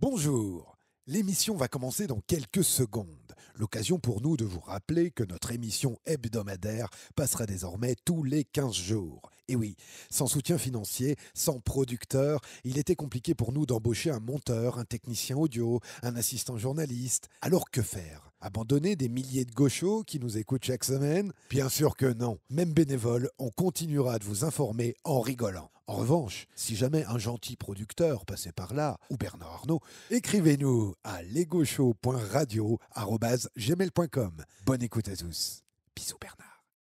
Bonjour, l'émission va commencer dans quelques secondes. L'occasion pour nous de vous rappeler que notre émission hebdomadaire passera désormais tous les 15 jours. Et oui, sans soutien financier, sans producteur, il était compliqué pour nous d'embaucher un monteur, un technicien audio, un assistant journaliste. Alors que faire? Abandonner des milliers de gauchos qui nous écoutent chaque semaine? Bien sûr que non. Même bénévole, on continuera de vous informer en rigolant. En revanche, si jamais un gentil producteur passait par là, ou Bernard Arnault, écrivez-nous à lesgauchos.radio@gmail.com. Bonne écoute à tous. Bisous Bernard.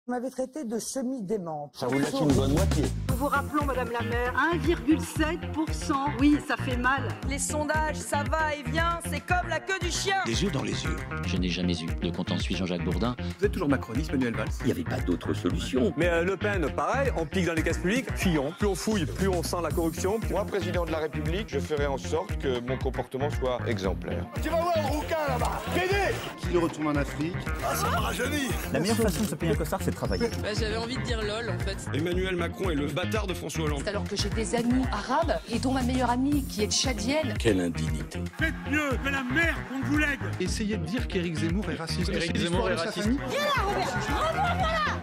Vous m'avez traité de semi-démente. Ça vous laisse une bonne moitié. Nous vous rappelons, Madame la maire, 1,7%. Oui, ça fait mal. Les sondages, ça va et vient, c'est comme la queue du chien. Les yeux dans les yeux. Je n'ai jamais eu de compte en suit Jean-Jacques Bourdin. Vous êtes toujours macroniste, Manuel Valls. Il n'y avait pas d'autre solution. Mais Le Pen, pareil, on pique dans les caisses publiques, Fillon. Plus on fouille, plus on sent la corruption. Moi, président de la République, je ferai en sorte que mon comportement soit exemplaire. Tu vas voir un rouquin là-bas. Pédé. Qu'il retourne en Afrique. Ah, ça m'a rajeuni. La meilleure façon de se payer un costard, c'est de travailler. J'avais envie de dire lol en fait. Emmanuel Macron est le bâtard de François Hollande. Alors que j'ai des amis arabes et dont ma meilleure amie qui est tchadienne. Quelle indignité. Faites mieux que la mère qu'on vous lègue. Essayez de dire qu'Éric Zemmour est raciste. Éric Zemmour est raciste.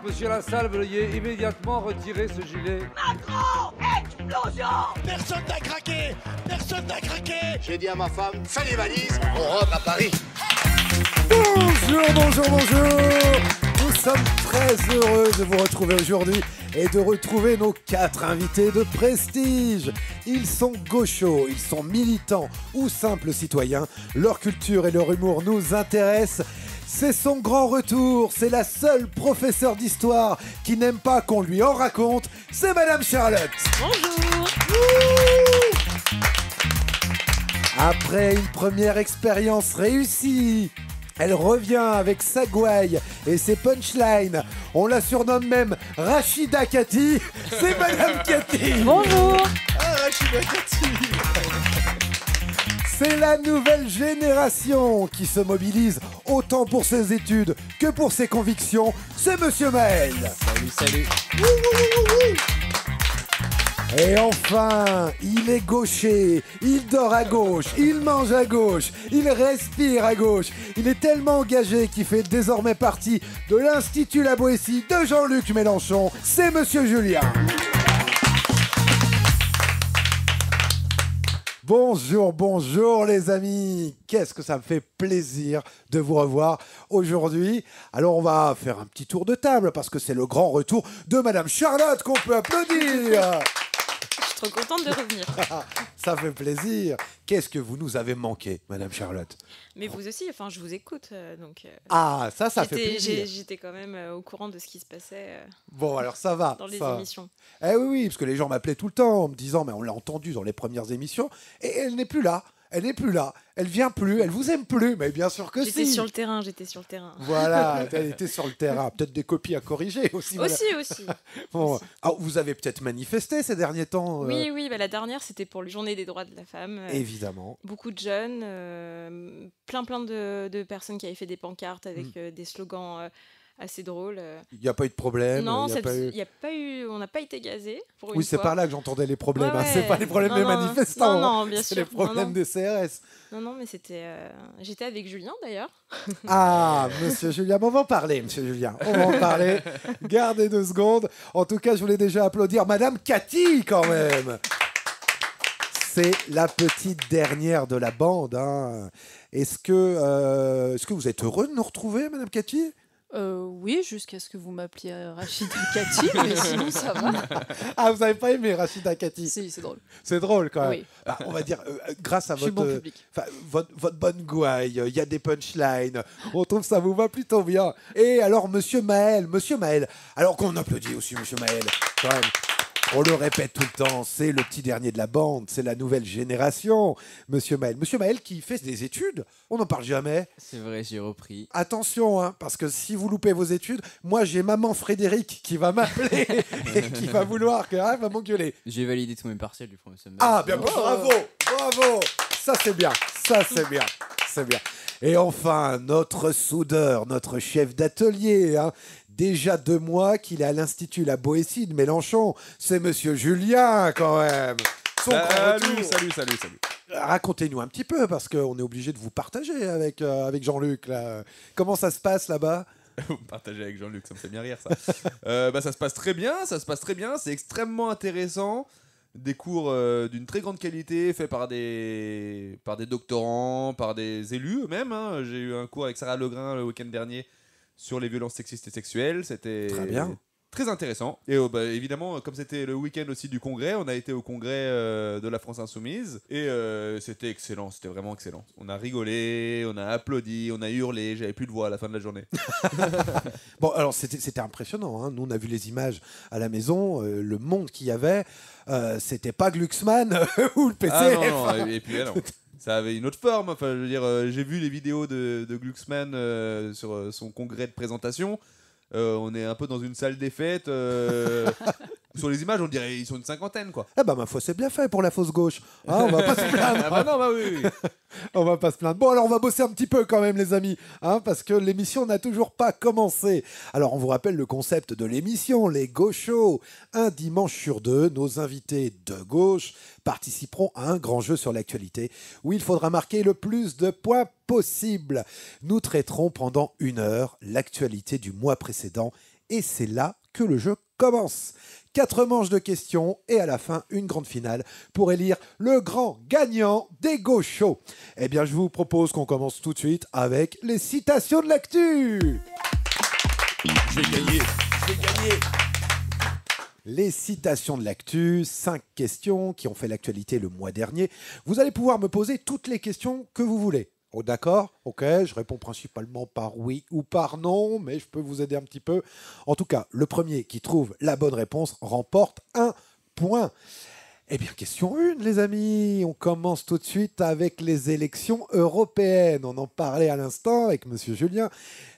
Monsieur Lassalle, veuillez immédiatement retirer ce gilet. Macron, explosion. Personne n'a craqué. Personne n'a craqué. J'ai dit à ma femme, fais les valises, on rentre à Paris. Bonjour, bonjour, bonjour. Nous sommes très heureux de vous retrouver aujourd'hui et de retrouver nos 4 invités de prestige. Ils sont gauchos, ils sont militants ou simples citoyens. Leur culture et leur humour nous intéressent. C'est son grand retour, c'est la seule professeure d'histoire qui n'aime pas qu'on lui en raconte, c'est Madame Charlotte. Bonjour. Après une première expérience réussie, elle revient avec sa gouaille et ses punchlines. On la surnomme même Rachida Kati. C'est Madame Kati. Bonjour. Ah, Rachida Kati. C'est la nouvelle génération qui se mobilise autant pour ses études que pour ses convictions. C'est Monsieur Maël. Salut. Et enfin, il est gaucher, il dort à gauche, il mange à gauche, il respire à gauche. Il est tellement engagé qu'il fait désormais partie de l'Institut La Boétie de Jean-Luc Mélenchon. C'est Monsieur Julien. Bonjour, bonjour les amis. Qu'est-ce que ça me fait plaisir de vous revoir aujourd'hui. Alors on va faire un petit tour de table parce que c'est le grand retour de Madame Charlotte qu'on peut applaudir. Je suis trop contente de revenir. Ça fait plaisir. Qu'est-ce que vous nous avez manqué, Madame Charlotte? Mais vous aussi, enfin je vous écoute donc. Ah, ça fait plaisir. J'étais quand même au courant de ce qui se passait. Bon, alors ça va. Dans les émissions. Eh oui, parce que les gens m'appelaient tout le temps en me disant, mais on l'a entendu dans les premières émissions, et elle n'est plus là. Elle n'est plus là, elle vient plus, elle vous aime plus, mais bien sûr que si. J'étais sur le terrain. Voilà, elle était sur le terrain. Peut-être des copies à corriger aussi. Aussi. Bon. Aussi. Alors, vous avez peut-être manifesté ces derniers temps. Oui, la dernière c'était pour la journée des droits de la femme. Évidemment. Beaucoup de jeunes, plein de personnes qui avaient fait des pancartes avec des slogans assez drôles. Il n'y a pas eu de problème. Non, on n'a pas été gazés. Oui, c'est par là que j'entendais les problèmes. Ouais. C'est pas les problèmes des manifestants. Non, bien sûr. C'est les problèmes des CRS. Non, mais c'était. J'étais avec Julien d'ailleurs. Ah, Monsieur Julien, on va en parler, Monsieur Julien. On va en parler. Gardez 2 secondes. En tout cas, je voulais déjà applaudir Madame Kati quand même. C'est la petite dernière de la bande. Hein. Est-ce que vous êtes heureux de nous retrouver, Madame Kati? Oui, jusqu'à ce que vous m'appeliez Rachida Kati, mais sinon ça va. Ah, vous n'avez pas aimé Rachida Kati? Si, c'est drôle. C'est drôle quand même. Oui. Alors, on va dire, grâce à bon votre bonne gouaille, il y a des punchlines, on trouve que ça vous va plutôt bien. Et alors, Monsieur Maël, alors qu'on applaudit aussi Monsieur Maël, quand même. On le répète tout le temps, c'est le petit dernier de la bande, c'est la nouvelle génération, Monsieur Maël. Monsieur Maël qui fait des études, on n'en parle jamais. C'est vrai, j'ai repris. Attention, hein, parce que si vous loupez vos études, moi j'ai maman Frédéric qui va m'appeler et qui va vouloir, va m'engueuler. J'ai validé tous mes partiels du premier semestre. Ah, bien, bravo. Ça c'est bien. C'est bien. Et enfin, notre soudeur, notre chef d'atelier, hein, déjà 2 mois qu'il est à l'Institut La Boétie de Mélenchon. C'est Monsieur Julien, quand même. Salut. racontez-nous un petit peu, parce qu'on est obligé de vous partager avec Jean-Luc. Là. Comment ça se passe là-bas ? Vous partagez avec Jean-Luc, ça me fait bien rire ça. Ça se passe très bien, c'est extrêmement intéressant. Des cours d'une très grande qualité faits par des doctorants, par des élus eux-mêmes. Hein. J'ai eu un cours avec Sarah Legrain le week-end dernier sur les violences sexistes et sexuelles. C'était très bien. Très intéressant. Et évidemment, comme c'était le week-end aussi du congrès, on a été au congrès de la France Insoumise. Et c'était excellent, c'était vraiment excellent. On a rigolé, on a applaudi, on a hurlé, j'avais plus de voix à la fin de la journée. Bon, alors c'était impressionnant. Hein. Nous, on a vu les images à la maison, le monde qu'il y avait. C'était pas Glucksmann ou le PCF. Ah non, et puis non. Ça avait une autre forme. Enfin, je veux dire, j'ai vu les vidéos de Glucksmann sur son congrès de présentation. On est un peu dans une salle des fêtes. Sur les images, on dirait ils sont une cinquantaine, quoi. Ah bah ma foi, c'est bien fait pour la fausse gauche. Hein, on va pas se plaindre. Ah bah non, bah oui. On va pas se plaindre. Bon, alors on va bosser un petit peu quand même, les amis, hein, parce que l'émission n'a toujours pas commencé. Alors on vous rappelle le concept de l'émission, les gauchos. Un dimanche sur deux, nos invités de gauche participeront à un grand jeu sur l'actualité où il faudra marquer le plus de points possible. Nous traiterons pendant 1 heure l'actualité du mois précédent et c'est là que le jeu commence. 4 manches de questions et à la fin, une grande finale pour élire le grand gagnant des gauchos. Eh bien, je vous propose qu'on commence tout de suite avec les citations de l'actu. Je vais gagner. Les citations de l'actu, 5 questions qui ont fait l'actualité le mois dernier. Vous allez pouvoir me poser toutes les questions que vous voulez. Oh, d'accord, ok, je réponds principalement par oui ou par non, mais je peux vous aider un petit peu. En tout cas, le premier qui trouve la bonne réponse remporte 1 point. Eh bien, question 1, les amis. On commence tout de suite avec les élections européennes. On en parlait à l'instant avec Monsieur Julien.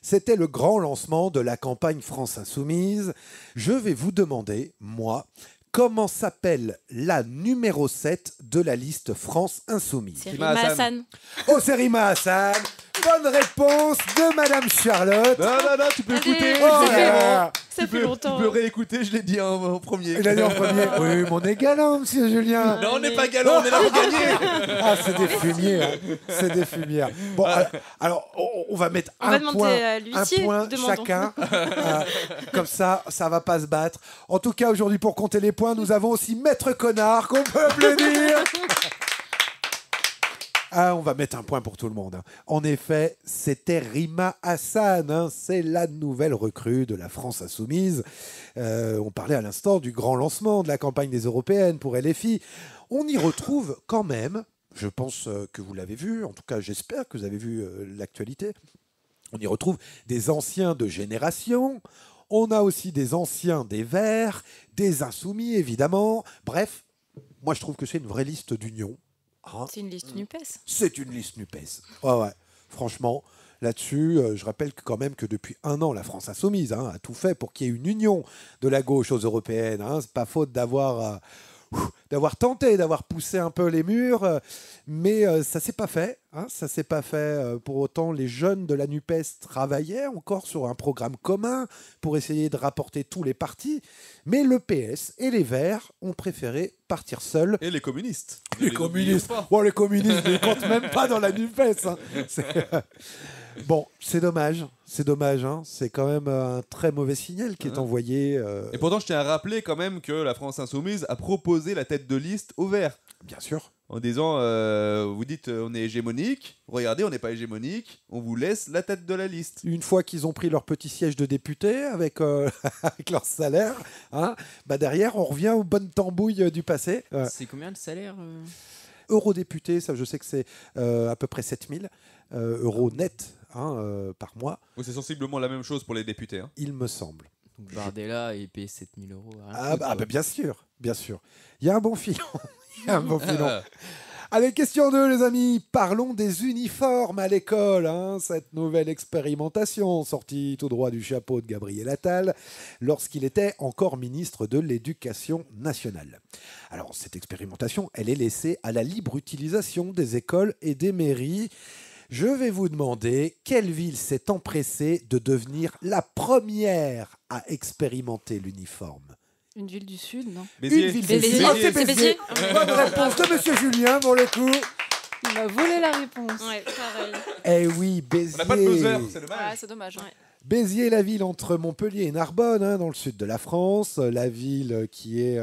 C'était le grand lancement de la campagne France Insoumise. Je vais vous demander, moi, comment s'appelle la numéro 7 de la liste France Insoumise? C'est Rima Hassan. Oh, c'est Rima Hassan. Bonne réponse de Madame Charlotte. Non, tu peux écouter. Ça fait longtemps. Tu peux réécouter, je l'ai dit en premier. Il a dit en premier. Oui, mais on est galant, monsieur Julien. Non, on n'est pas galant, on est là pour gagner. Ah, c'est des fumiers. Hein. C'est des fumières. Bon, alors, on va mettre un point chacun. Comme ça va pas se battre. En tout cas, aujourd'hui, pour compter les points, nous avons aussi Maître Connard, qu'on peut applaudir. Ah, on va mettre un point pour tout le monde. Hein. En effet, c'était Rima Hassan. Hein. C'est la nouvelle recrue de la France Insoumise. On parlait à l'instant du grand lancement de la campagne des Européennes pour LFI. On y retrouve quand même, je pense que vous l'avez vu, en tout cas j'espère que vous avez vu l'actualité, on y retrouve des anciens de génération. On a aussi des anciens des Verts, des Insoumis évidemment. Bref, moi je trouve que c'est une vraie liste d'union. C'est une liste NUPES. C'est une liste NUPES. Ouais. Franchement, là-dessus, je rappelle quand même que depuis 1 an, la France Insoumise a tout fait pour qu'il y ait une union de la gauche aux européennes. Hein. C'est pas faute d'avoir tenté, d'avoir poussé un peu les murs, mais ça s'est pas fait. Hein. Ça s'est pas fait. Pour autant, les jeunes de la NUPES travaillaient encore sur un programme commun pour essayer de rapporter tous les partis, mais le PS et les Verts ont préféré partir seuls. Et les communistes. Les communistes. Bon, les communistes ne les comptent même pas dans la NUPES. Hein. Bon, c'est dommage. C'est dommage. Hein. C'est quand même un très mauvais signal qui est envoyé. Et pourtant, je tiens à rappeler quand même que la France Insoumise a proposé la tête de liste aux Verts. Bien sûr. En disant, vous dites on est hégémonique, regardez, on n'est pas hégémonique, on vous laisse la tête de la liste. Une fois qu'ils ont pris leur petit siège de député avec, avec leur salaire, hein, derrière, on revient aux bonnes tambouilles du passé. C'est combien le salaire Eurodéputé, ça je sais que c'est à peu près 7000 euros net par mois. Oui, c'est sensiblement la même chose pour les députés. Hein. Il me semble. Donc Bardella, il paye 7000 euros. Bien sûr, bien sûr. Il y a un bon filon. Allez, question 2, les amis. Parlons des uniformes à l'école. Hein. Cette nouvelle expérimentation sortie tout droit du chapeau de Gabriel Attal lorsqu'il était encore ministre de l'Éducation nationale. Alors, cette expérimentation, elle est laissée à la libre utilisation des écoles et des mairies. Je vais vous demander quelle ville s'est empressée de devenir la première à expérimenter l'uniforme. Une ville du Sud, non? Béziers. Une ville du Sud. Oh, c'est Béziers. Bonne réponse de Monsieur Julien, pour le coup. Il m'a volé la réponse. Ouais, pareil. Eh oui, Béziers. On n'a pas de buzzer, c'est dommage. Ouais, c'est dommage. Ouais. Béziers, la ville entre Montpellier et Narbonne, hein, dans le sud de la France. La ville qui est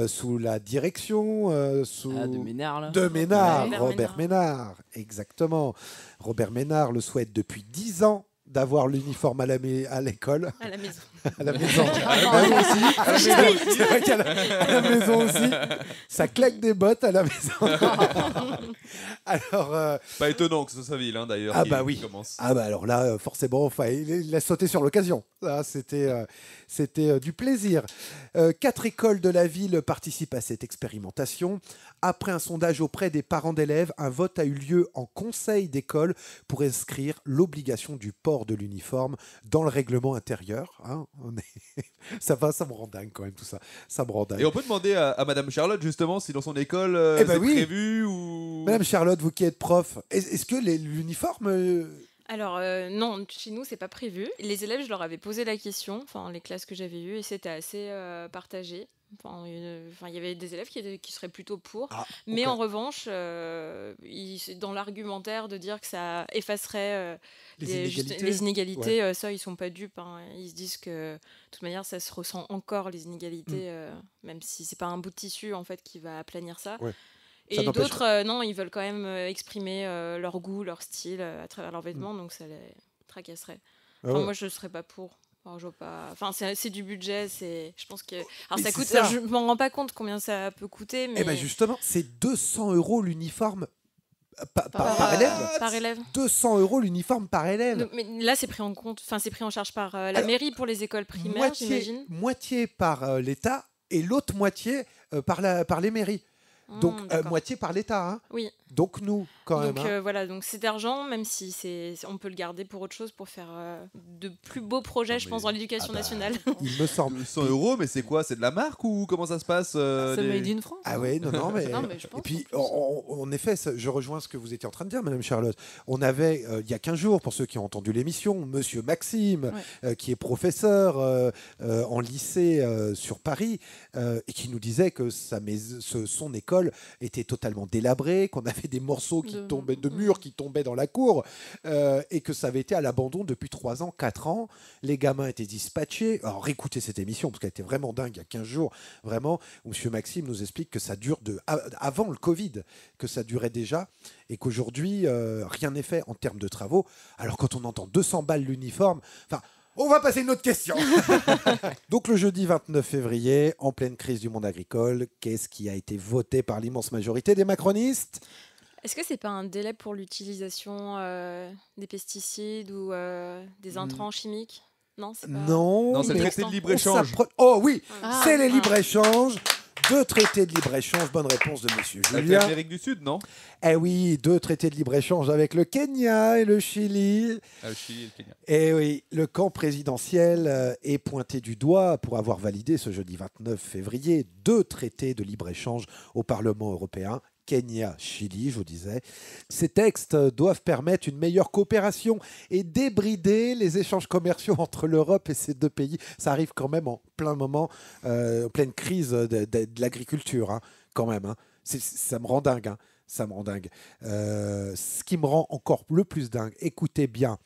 sous la direction de Ménard, là. de Ménard, Ouais. Robert Ménard. Exactement. Robert Ménard le souhaite depuis 10 ans d'avoir l'uniforme à l'école. À la maison. À la maison. Ah, oui, aussi. À la maison. C'est vrai qu'à la maison aussi. Ça claque des bottes à la maison. Alors, Pas étonnant que ce soit sa ville, hein, d'ailleurs. ah qui- bah qui oui. commence. Ah bah alors là, forcément, il a sauté sur l'occasion. Là, c'était du plaisir. 4 écoles de la ville participent à cette expérimentation. Après un sondage auprès des parents d'élèves, un vote a eu lieu en conseil d'école pour inscrire l'obligation du port de l'uniforme dans le règlement intérieur. Hein. Ça me rend dingue quand même tout ça. Ça me rend dingue. Et on peut demander à Madame Charlotte, justement, si dans son école, Eh ben c'est oui. prévu ou... Madame Charlotte, vous qui êtes prof, est-ce que l'uniforme... Alors non, chez nous c'est pas prévu. Les élèves, je leur avais posé la question, enfin les classes que j'avais eues, et c'était assez partagé. Enfin, il y avait des élèves qui seraient plutôt pour, mais en revanche, dans l'argumentaire de dire que ça effacerait les inégalités, ouais. ça ils sont pas dupes. Hein. Ils se disent que de toute manière ça se ressent encore les inégalités, même si c'est pas un bout de tissu en fait qui va aplanir ça. Ouais. Et d'autres, non, ils veulent quand même exprimer leur goût, leur style à travers leurs vêtements, donc ça les tracasserait. Enfin, ouais. Moi, je ne serais pas pour. Alors, je vois pas... Enfin, c'est du budget, je pense que... Alors, Mais ça c'est coûte... ça. Je m'en rends pas compte combien ça peut coûter, mais... Eh bien justement, c'est 200 € l'uniforme par élève. Par élève. 200 € l'uniforme par élève. Donc, mais là, c'est pris en compte, enfin, c'est pris en charge par la mairie pour les écoles primaires, j'imagine. Moitié par l'État et l'autre moitié par les mairies. Donc moitié par l'État. Hein. Oui. Donc nous, quand donc, même. Hein. Voilà, donc cet argent, même si on peut le garder pour autre chose, pour faire de plus beaux projets, je pense, dans l'éducation nationale. Il me semble. 100 €, mais c'est quoi? C'est de la marque ou comment ça se passe C'est Made in France. Ah ouais, non, mais... Non, mais je pense, et puis, en effet, je rejoins ce que vous étiez en train de dire, Madame Charlotte. On avait, il y a 15 jours, pour ceux qui ont entendu l'émission, Monsieur Maxime, qui est professeur en lycée sur Paris, et qui nous disait que son école était totalement délabrée, qu'on avait des morceaux de murs qui tombaient dans la cour, et que ça avait été à l'abandon depuis 3 ans, 4 ans. Les gamins étaient dispatchés. Alors, réécoutez cette émission, parce qu'elle était vraiment dingue il y a 15 jours, vraiment, où Monsieur Maxime nous explique que ça dure avant le Covid, que ça durait déjà, et qu'aujourd'hui, rien n'est fait en termes de travaux. Alors, quand on entend 200 balles l'uniforme, enfin... On va passer à une autre question. Donc le jeudi 29 février, en pleine crise du monde agricole, qu'est-ce qui a été voté par l'immense majorité des macronistes? Est-ce que c'est pas un délai pour l'utilisation des pesticides ou des intrants chimiques? Non, c'est pas... Non, c'est le traité de libre-échange. Oh oui, Ah. c'est les libres-échanges. 2 traités de libre-échange. Bonne réponse de Monsieur Avec Julien. l'Amérique du Sud, non? Eh oui, 2 traités de libre-échange avec le Kenya et le Chili. Ah, le Chili et le Kenya. Et oui, le camp présidentiel est pointé du doigt pour avoir validé ce jeudi 29 février 2 traités de libre-échange au Parlement européen. Kenya, Chili, je vous disais. Ces textes doivent permettre une meilleure coopération et débrider les échanges commerciaux entre l'Europe et ces 2 pays. Ça arrive quand même en plein moment, en pleine crise de l'agriculture, hein, quand même. Hein. Ça me rend dingue. Hein. Ça me rend dingue. Ce qui me rend encore le plus dingue, écoutez bien,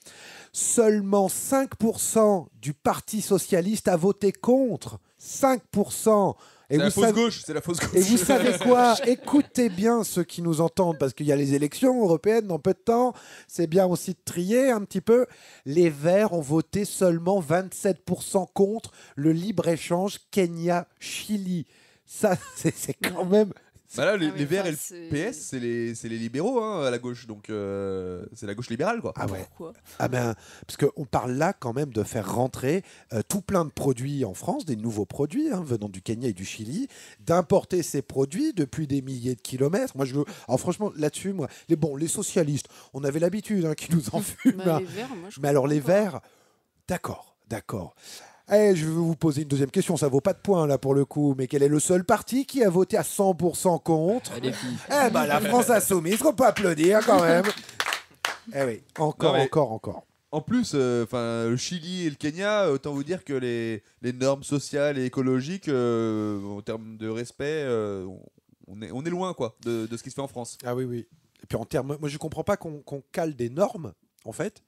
seulement 5% du Parti socialiste a voté contre. 5%. C'est la fausse gauche, c'est la fausse gauche. Et vous savez quoi? Écoutez bien ceux qui nous entendent, parce qu'il y a les élections européennes dans peu de temps. C'est bien aussi de trier un petit peu. Les Verts ont voté seulement 27% contre le libre-échange Kenya-Chili. Ça, c'est quand même... Bah là, les Verts et le c'est- PS, c'est les libéraux hein, à la gauche, donc c'est la gauche libérale, quoi. Ah ouais. Pourquoi? Ah ben, parce qu'on parle là quand même de faire rentrer tout plein de produits en France, des nouveaux produits hein, venant du Kenya et du Chili, d'importer ces produits depuis des milliers de kilomètres. Moi, alors franchement, là-dessus, moi, les socialistes, on avait l'habitude hein, qu'ils nous en fument. Bah, hein. les Verts, moi, je Mais alors les comprends pas. Verts, d'accord. Eh, je vais vous poser une deuxième question, ça vaut pas de points là pour le coup, mais quel est le seul parti qui a voté à 100% contre? Les filles. Eh ben la France Insoumise, qu'on peut applaudir quand même. Eh oui, encore. En plus, le Chili et le Kenya, autant vous dire que les normes sociales et écologiques, en termes de respect, on est loin quoi, de ce qui se fait en France. Ah oui. Et puis en termes, moi je comprends pas qu'on cale des normes en fait.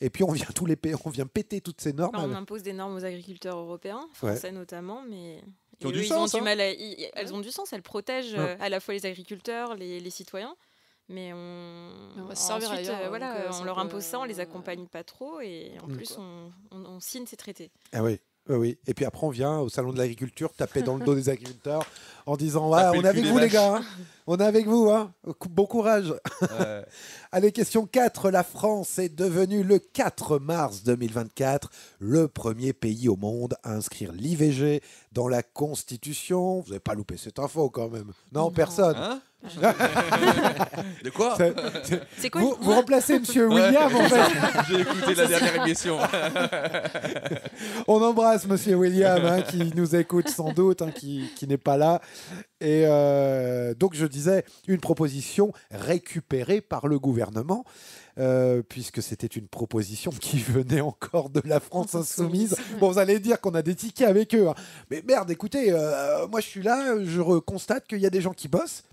Et puis on vient péter toutes ces normes. On impose des normes aux agriculteurs européens, français notamment, mais qui ont du sens, elles ont du sens. Elles protègent à la fois les agriculteurs, les citoyens. Mais on va se servir ensuite, ailleurs. On leur impose ça, on les accompagne pas trop et en plus on signe ces traités. Ah oui. Oui. Et puis après, on vient au salon de l'agriculture taper dans le dos des agriculteurs en disant on est avec vous, les gars. Hein. On est avec vous. Hein. Bon courage. Allez, question 4. La France est devenue le 4 mars 2024 le premier pays au monde à inscrire l'IVG dans la Constitution. Vous n'avez pas loupé cette info quand même. Non. Personne. Hein de quoi C'est quoi vous remplacez Monsieur William en fait. J'ai écouté la dernière émission. On embrasse Monsieur William qui nous écoute sans doute, qui n'est pas là. Et donc je disais une proposition récupérée par le gouvernement. Puisque c'était une proposition qui venait encore de la France insoumise. Bon, vous allez dire qu'on a des tickets avec eux. Hein. Mais merde, écoutez, moi je suis là, je constate qu'il y a des gens qui bossent.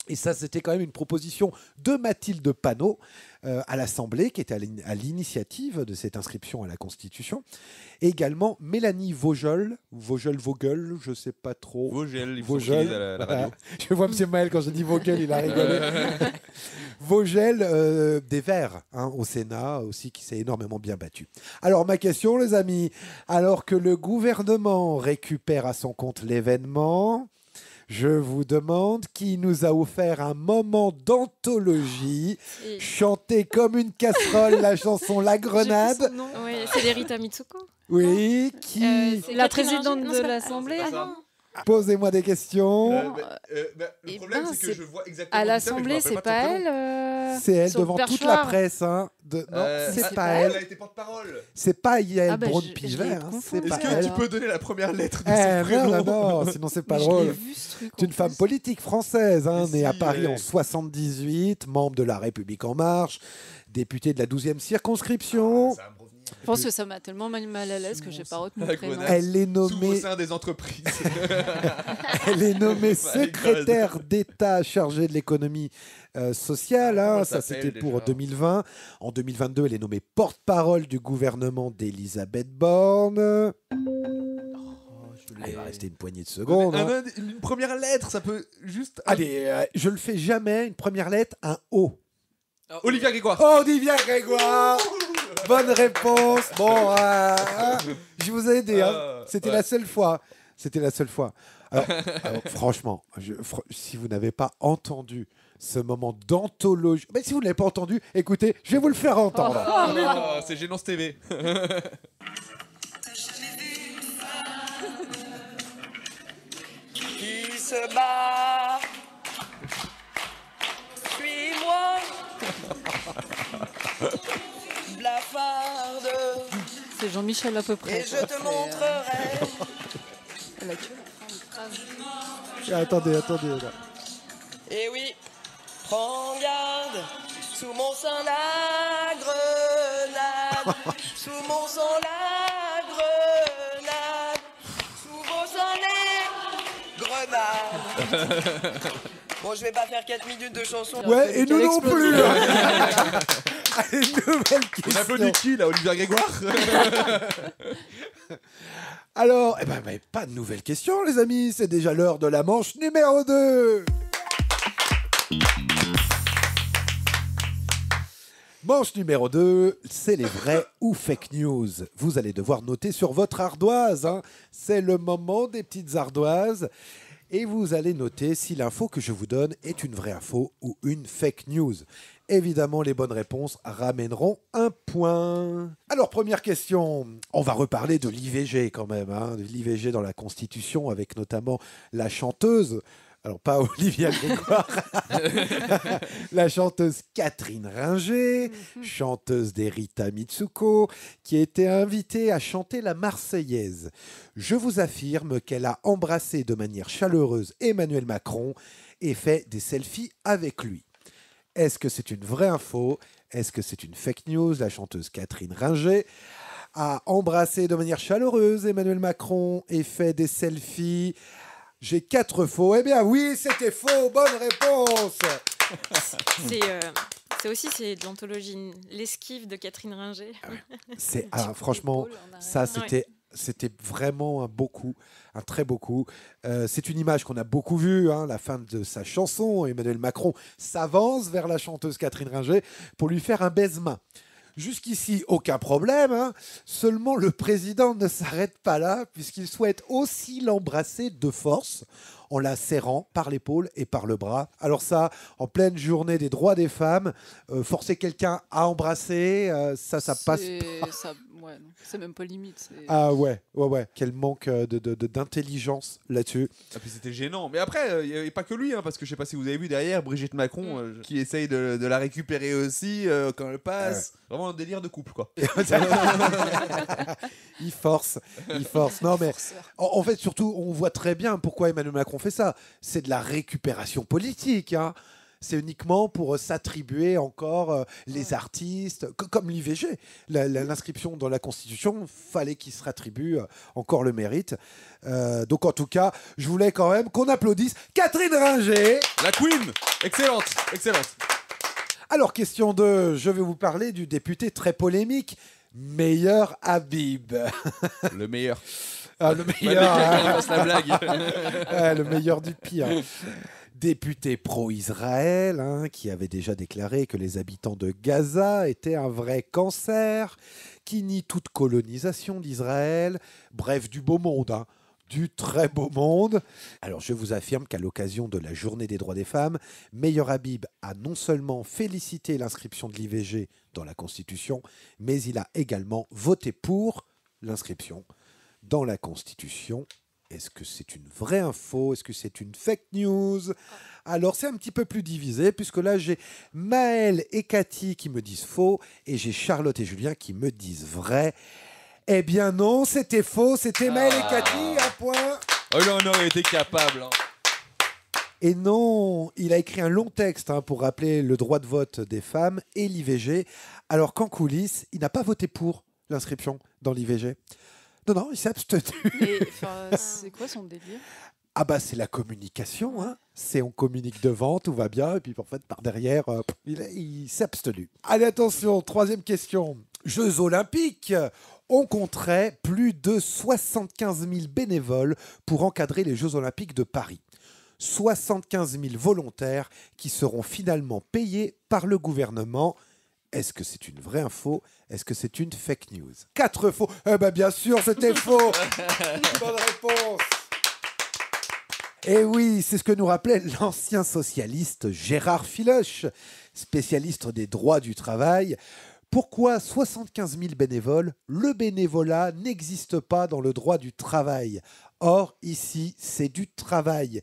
Et ça, c'était quand même une proposition de Mathilde Panot à l'Assemblée, qui était à l'initiative de cette inscription à la Constitution. Et également Mélanie Vogel, je ne sais pas trop. Vogel, il faut qu'il dise à la radio. Je vois M. Maël, quand je dis Vogel, il a rigolé. Vogel, des Verts, au Sénat aussi, qui s'est énormément bien battu. Alors, ma question, les amis, alors que le gouvernement récupère à son compte l'événement... Je vous demande qui nous a offert un moment d'anthologie, chanté comme une casserole la chanson La Grenade. Oui, c'est Rita Mitsuko. Oui, qui la présidente de l'Assemblée. Posez-moi des questions. Le problème, c'est que je vois exactement. À l'Assemblée, c'est pas elle. C'est elle devant toute la presse. Non, c'est pas elle. Elle a été porte-parole. C'est pas Yael Braun-Pivet. Est-ce que tu peux donner la première lettre de son prénom? Non, sinon c'est pas drôle. C'est une femme politique française, née à Paris en 78, membre de La République En Marche, députée de la 12e circonscription. Je pense que ça m'a tellement mal à l'aise que j'ai pas retenu le prénom. Elle est nommée au sein des entreprises. Elle est nommée secrétaire d'État chargée de l'économie sociale. Ça, c'était pour 2020. En 2022, elle est nommée porte-parole du gouvernement d'Elisabeth Borne. Il va rester une poignée de secondes. Une première lettre, ça peut juste... Allez, je le fais jamais. Une première lettre, un O. Olivia Grégoire. Olivia Grégoire. Bonne réponse. Bon, je vous ai aidé. C'était la seule fois. Alors, franchement, si vous n'avez pas entendu ce moment d'anthologie, si vous ne l'avez pas entendu, écoutez, je vais vous le faire entendre. C'est Gênance TV. Qui se bat? Suis-moi. Blafarde. C'est Jean-Michel à peu près. Et je te montrerai. Elle a tué la Attendez. Et oui, prends garde. Sous mon sang la grenade. Sous mon sang la grenade. Sous mon sang les grenades. Bon, je vais pas faire 4 minutes de chanson. Ouais, et nous non plus. Allez, nouvelle question. On applaudit qui, là, Olivia Grégoire? Alors, pas de nouvelle question, les amis. C'est déjà l'heure de la manche numéro 2. Manche numéro 2, c'est les vrais ou fake news. Vous allez devoir noter sur votre ardoise. C'est le moment des petites ardoises. Et vous allez noter si l'info que je vous donne est une vraie info ou une fake news. Évidemment, les bonnes réponses ramèneront un point. Alors, première question. On va reparler de l'IVG quand même. De l'IVG dans la Constitution avec notamment la chanteuse. Alors, pas Olivia Grégoire. La chanteuse Catherine Ringer, chanteuse des Rita Mitsuko, qui a été invitée à chanter la Marseillaise. Je vous affirme qu'elle a embrassé de manière chaleureuse Emmanuel Macron et fait des selfies avec lui. Est-ce que c'est une vraie info? Est-ce que c'est une fake news? La chanteuse Catherine Ringer a embrassé de manière chaleureuse Emmanuel Macron et fait des selfies. J'ai 4 faux. Eh bien oui, c'était faux. Bonne réponse. C'est de l'anthologie L'esquive de Catherine Ringer. Franchement, ça c'était vraiment un très beau coup. C'est une image qu'on a beaucoup vue, la fin de sa chanson. Emmanuel Macron s'avance vers la chanteuse Catherine Ringer pour lui faire un baise-main. Jusqu'ici, aucun problème. Seulement, le président ne s'arrête pas là, puisqu'il souhaite aussi l'embrasser de force, en la serrant par l'épaule et par le bras. Alors ça, en pleine journée des droits des femmes, forcer quelqu'un à embrasser, ça passe pas. Ouais, c'est même pas limite. Ah ouais. Quel manque d'intelligence là-dessus. Et puis c'était gênant. Mais après, il n'y avait pas que lui, parce que je sais pas si vous avez vu derrière Brigitte Macron qui essaye de la récupérer aussi quand elle passe. Vraiment un délire de couple, quoi. Il force. Non mais en fait, surtout, on voit très bien pourquoi Emmanuel Macron fait ça. C'est de la récupération politique. C'est uniquement pour s'attribuer encore les artistes, comme l'IVG. L'inscription dans la Constitution, fallait qu'il se réattribue encore le mérite. Donc en tout cas, je voulais quand même qu'on applaudisse Catherine Ringer. La Queen. Excellente. Alors, question 2, je vais vous parler du député très polémique, Meyer Habib. Le meilleur. Le meilleur. La blague. Le meilleur du pire. Député pro-Israël, qui avait déjà déclaré que les habitants de Gaza étaient un vrai cancer, qui nie toute colonisation d'Israël, bref, du beau monde, du très beau monde. Alors je vous affirme qu'à l'occasion de la Journée des droits des femmes, Meyer Habib a non seulement félicité l'inscription de l'IVG dans la Constitution, mais il a également voté pour l'inscription dans la Constitution. Est-ce que c'est une vraie info? Est-ce que c'est une fake news? Alors, c'est un petit peu plus divisé, puisque là, j'ai Maël et Cathy qui me disent faux, et j'ai Charlotte et Julien qui me disent vrai. Eh bien non, c'était faux, c'était Maël et Cathy, un point. Oh, il en aurait été capable. Et non, il a écrit un long texte pour rappeler le droit de vote des femmes et l'IVG, alors qu'en coulisses, il n'a pas voté pour l'inscription dans l'IVG. Non, il s'est abstenu. C'est quoi son délire? C'est la communication. C'est on communique devant, tout va bien, et puis en fait, par derrière, il s'est abstenu. Allez, attention, troisième question. Jeux Olympiques. On compterait plus de 75 000 bénévoles pour encadrer les Jeux Olympiques de Paris. 75 000 volontaires qui seront finalement payés par le gouvernement. Est-ce que c'est une vraie info? Est-ce que c'est une fake news? 4 faux. Bien sûr, c'était faux. Bonne réponse. Et oui, c'est ce que nous rappelait l'ancien socialiste Gérard Filoche, spécialiste des droits du travail. Pourquoi 75 000 bénévoles? Le bénévolat n'existe pas dans le droit du travail. Or, ici, c'est du travail.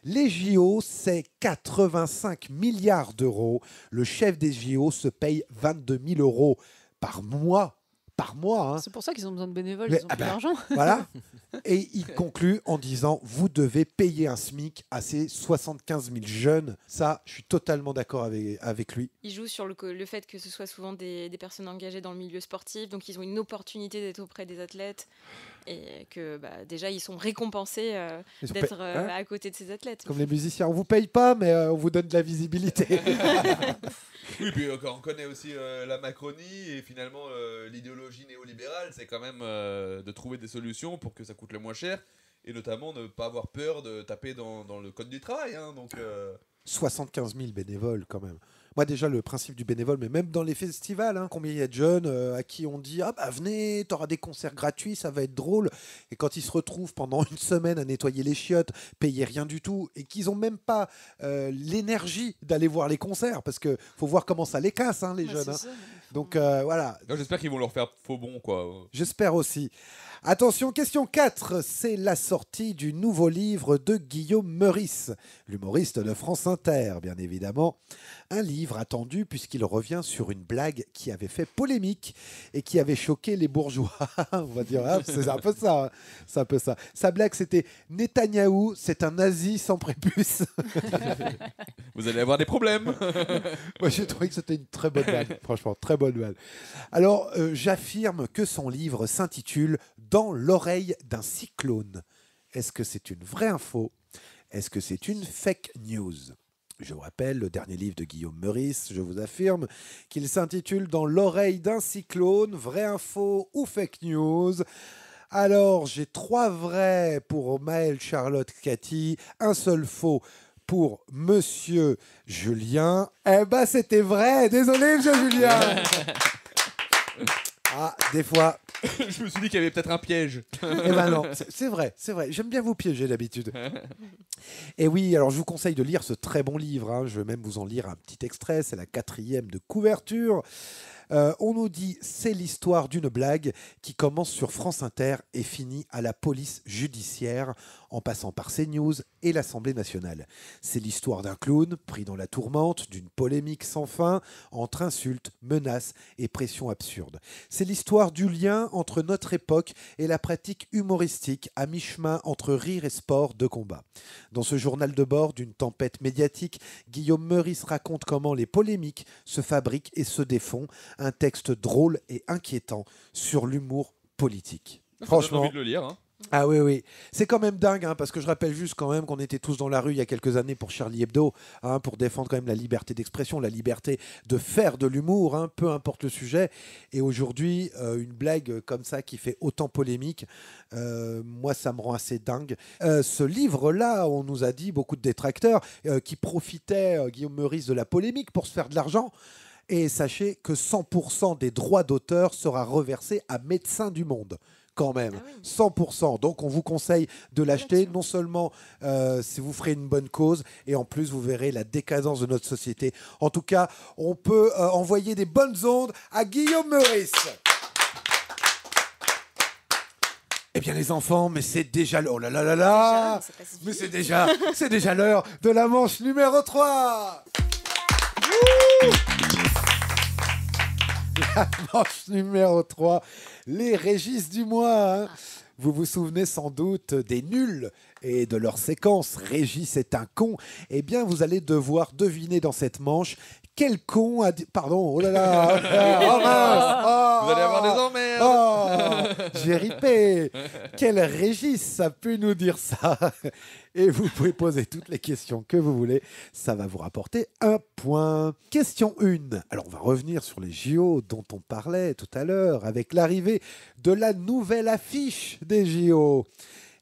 Les JO, c'est 85 milliards d'euros. Le chef des JO se paye 22 000 euros par mois. C'est pour ça qu'ils ont besoin de bénévoles, ils ont plus d'argent. Voilà. Et il conclut en disant, vous devez payer un SMIC à ces 75 000 jeunes. Ça, je suis totalement d'accord avec lui. Il joue sur le fait que ce soit souvent des personnes engagées dans le milieu sportif, donc ils ont une opportunité d'être auprès des athlètes et que déjà ils sont récompensés d'être à côté de ces athlètes. Comme les musiciens, on vous paye pas, mais on vous donne de la visibilité. Oui, puis on connaît aussi la Macronie et finalement l'idéologie néolibérale, c'est quand même de trouver des solutions pour que ça coûte le moins cher et notamment ne pas avoir peur de taper dans le code du travail. 75 000 bénévoles quand même. Moi déjà le principe du bénévole, mais même dans les festivals, combien il y a de jeunes à qui on dit venez, t'auras des concerts gratuits, ça va être drôle. Et quand ils se retrouvent pendant une semaine à nettoyer les chiottes, payer rien du tout, et qu'ils ont même pas l'énergie d'aller voir les concerts, parce que faut voir comment ça les casse les jeunes. Donc voilà. J'espère qu'ils vont leur faire faux bon quoi. J'espère aussi. Attention, question 4, c'est la sortie du nouveau livre de Guillaume Meurice, l'humoriste de France Inter, bien évidemment. Un livre attendu puisqu'il revient sur une blague qui avait fait polémique et qui avait choqué les bourgeois. On va dire, c'est un peu ça. C'est un peu ça. Sa blague, c'était « Netanyahou, c'est un nazi sans prépuce ». Vous allez avoir des problèmes. Moi, j'ai trouvé que c'était une très bonne blague. Franchement, très bonne blague. Alors, j'affirme que son livre s'intitule « Dans l'oreille d'un cyclone ». Est-ce que c'est une vraie info? Est-ce que c'est une fake news? Je vous rappelle, le dernier livre de Guillaume Meurice, je vous affirme, qu'il s'intitule « Dans l'oreille d'un cyclone, vraie info ou fake news ». Alors, j'ai 3 vrais pour Maëlle, Charlotte, Cathy, un seul faux pour Monsieur Julien. Eh ben, c'était vrai. Désolé, Monsieur Julien. Ah, des fois... Je me suis dit qu'il y avait peut-être un piège. Eh ben non, c'est vrai. J'aime bien vous piéger d'habitude. Et oui, alors je vous conseille de lire ce très bon livre. Hein. Je vais même vous en lire un petit extrait. C'est la 4e de couverture. On nous dit c'est l'histoire d'une blague qui commence sur France Inter et finit à la police judiciaire en passant par CNews et l'Assemblée nationale. C'est l'histoire d'un clown pris dans la tourmente d'une polémique sans fin entre insultes, menaces et pressions absurdes. C'est l'histoire du lien entre notre époque et la pratique humoristique à mi-chemin entre rire et sport de combat. Dans ce journal de bord d'une tempête médiatique, Guillaume Meurice raconte comment les polémiques se fabriquent et se défont. Un texte drôle et inquiétant sur l'humour politique. Franchement, j'ai envie de le lire. Hein. Ah oui. C'est quand même dingue, hein, parce que je rappelle juste quand même qu'on était tous dans la rue il y a quelques années pour Charlie Hebdo, hein, pour défendre quand même la liberté d'expression, la liberté de faire de l'humour, hein, peu importe le sujet. Et aujourd'hui, une blague comme ça qui fait autant polémique, moi ça me rend assez dingue. Ce livre-là, on nous a dit, beaucoup de détracteurs, qui profitaient, Guillaume Meurice, de la polémique pour se faire de l'argent. Et sachez que 100% des droits d'auteur sera reversé à Médecins du Monde. Quand même, 100%. Donc on vous conseille de l'acheter, non seulement si vous ferez une bonne cause, et en plus vous verrez la décadence de notre société. En tout cas, on peut envoyer des bonnes ondes à Guillaume Meurice. Eh bien les enfants, mais c'est déjà l'heure. Oh là là là là. Mais c'est déjà l'heure de la manche numéro 3. La manche numéro 3, les Régis du mois. Hein. Vous vous souvenez sans doute des nuls et de leur séquence « Régis est un con ». Eh bien, vous allez devoir deviner dans cette manche quel con a dit... Pardon, oh là là, oh mince, vous allez avoir des emmerdes. J'ai ripé. Quel Régis a pu nous dire ça? Et vous pouvez poser toutes les questions que vous voulez. Ça va vous rapporter un point. Question 1. Alors, on va revenir sur les JO dont on parlait tout à l'heure avec l'arrivée de la nouvelle affiche des JO.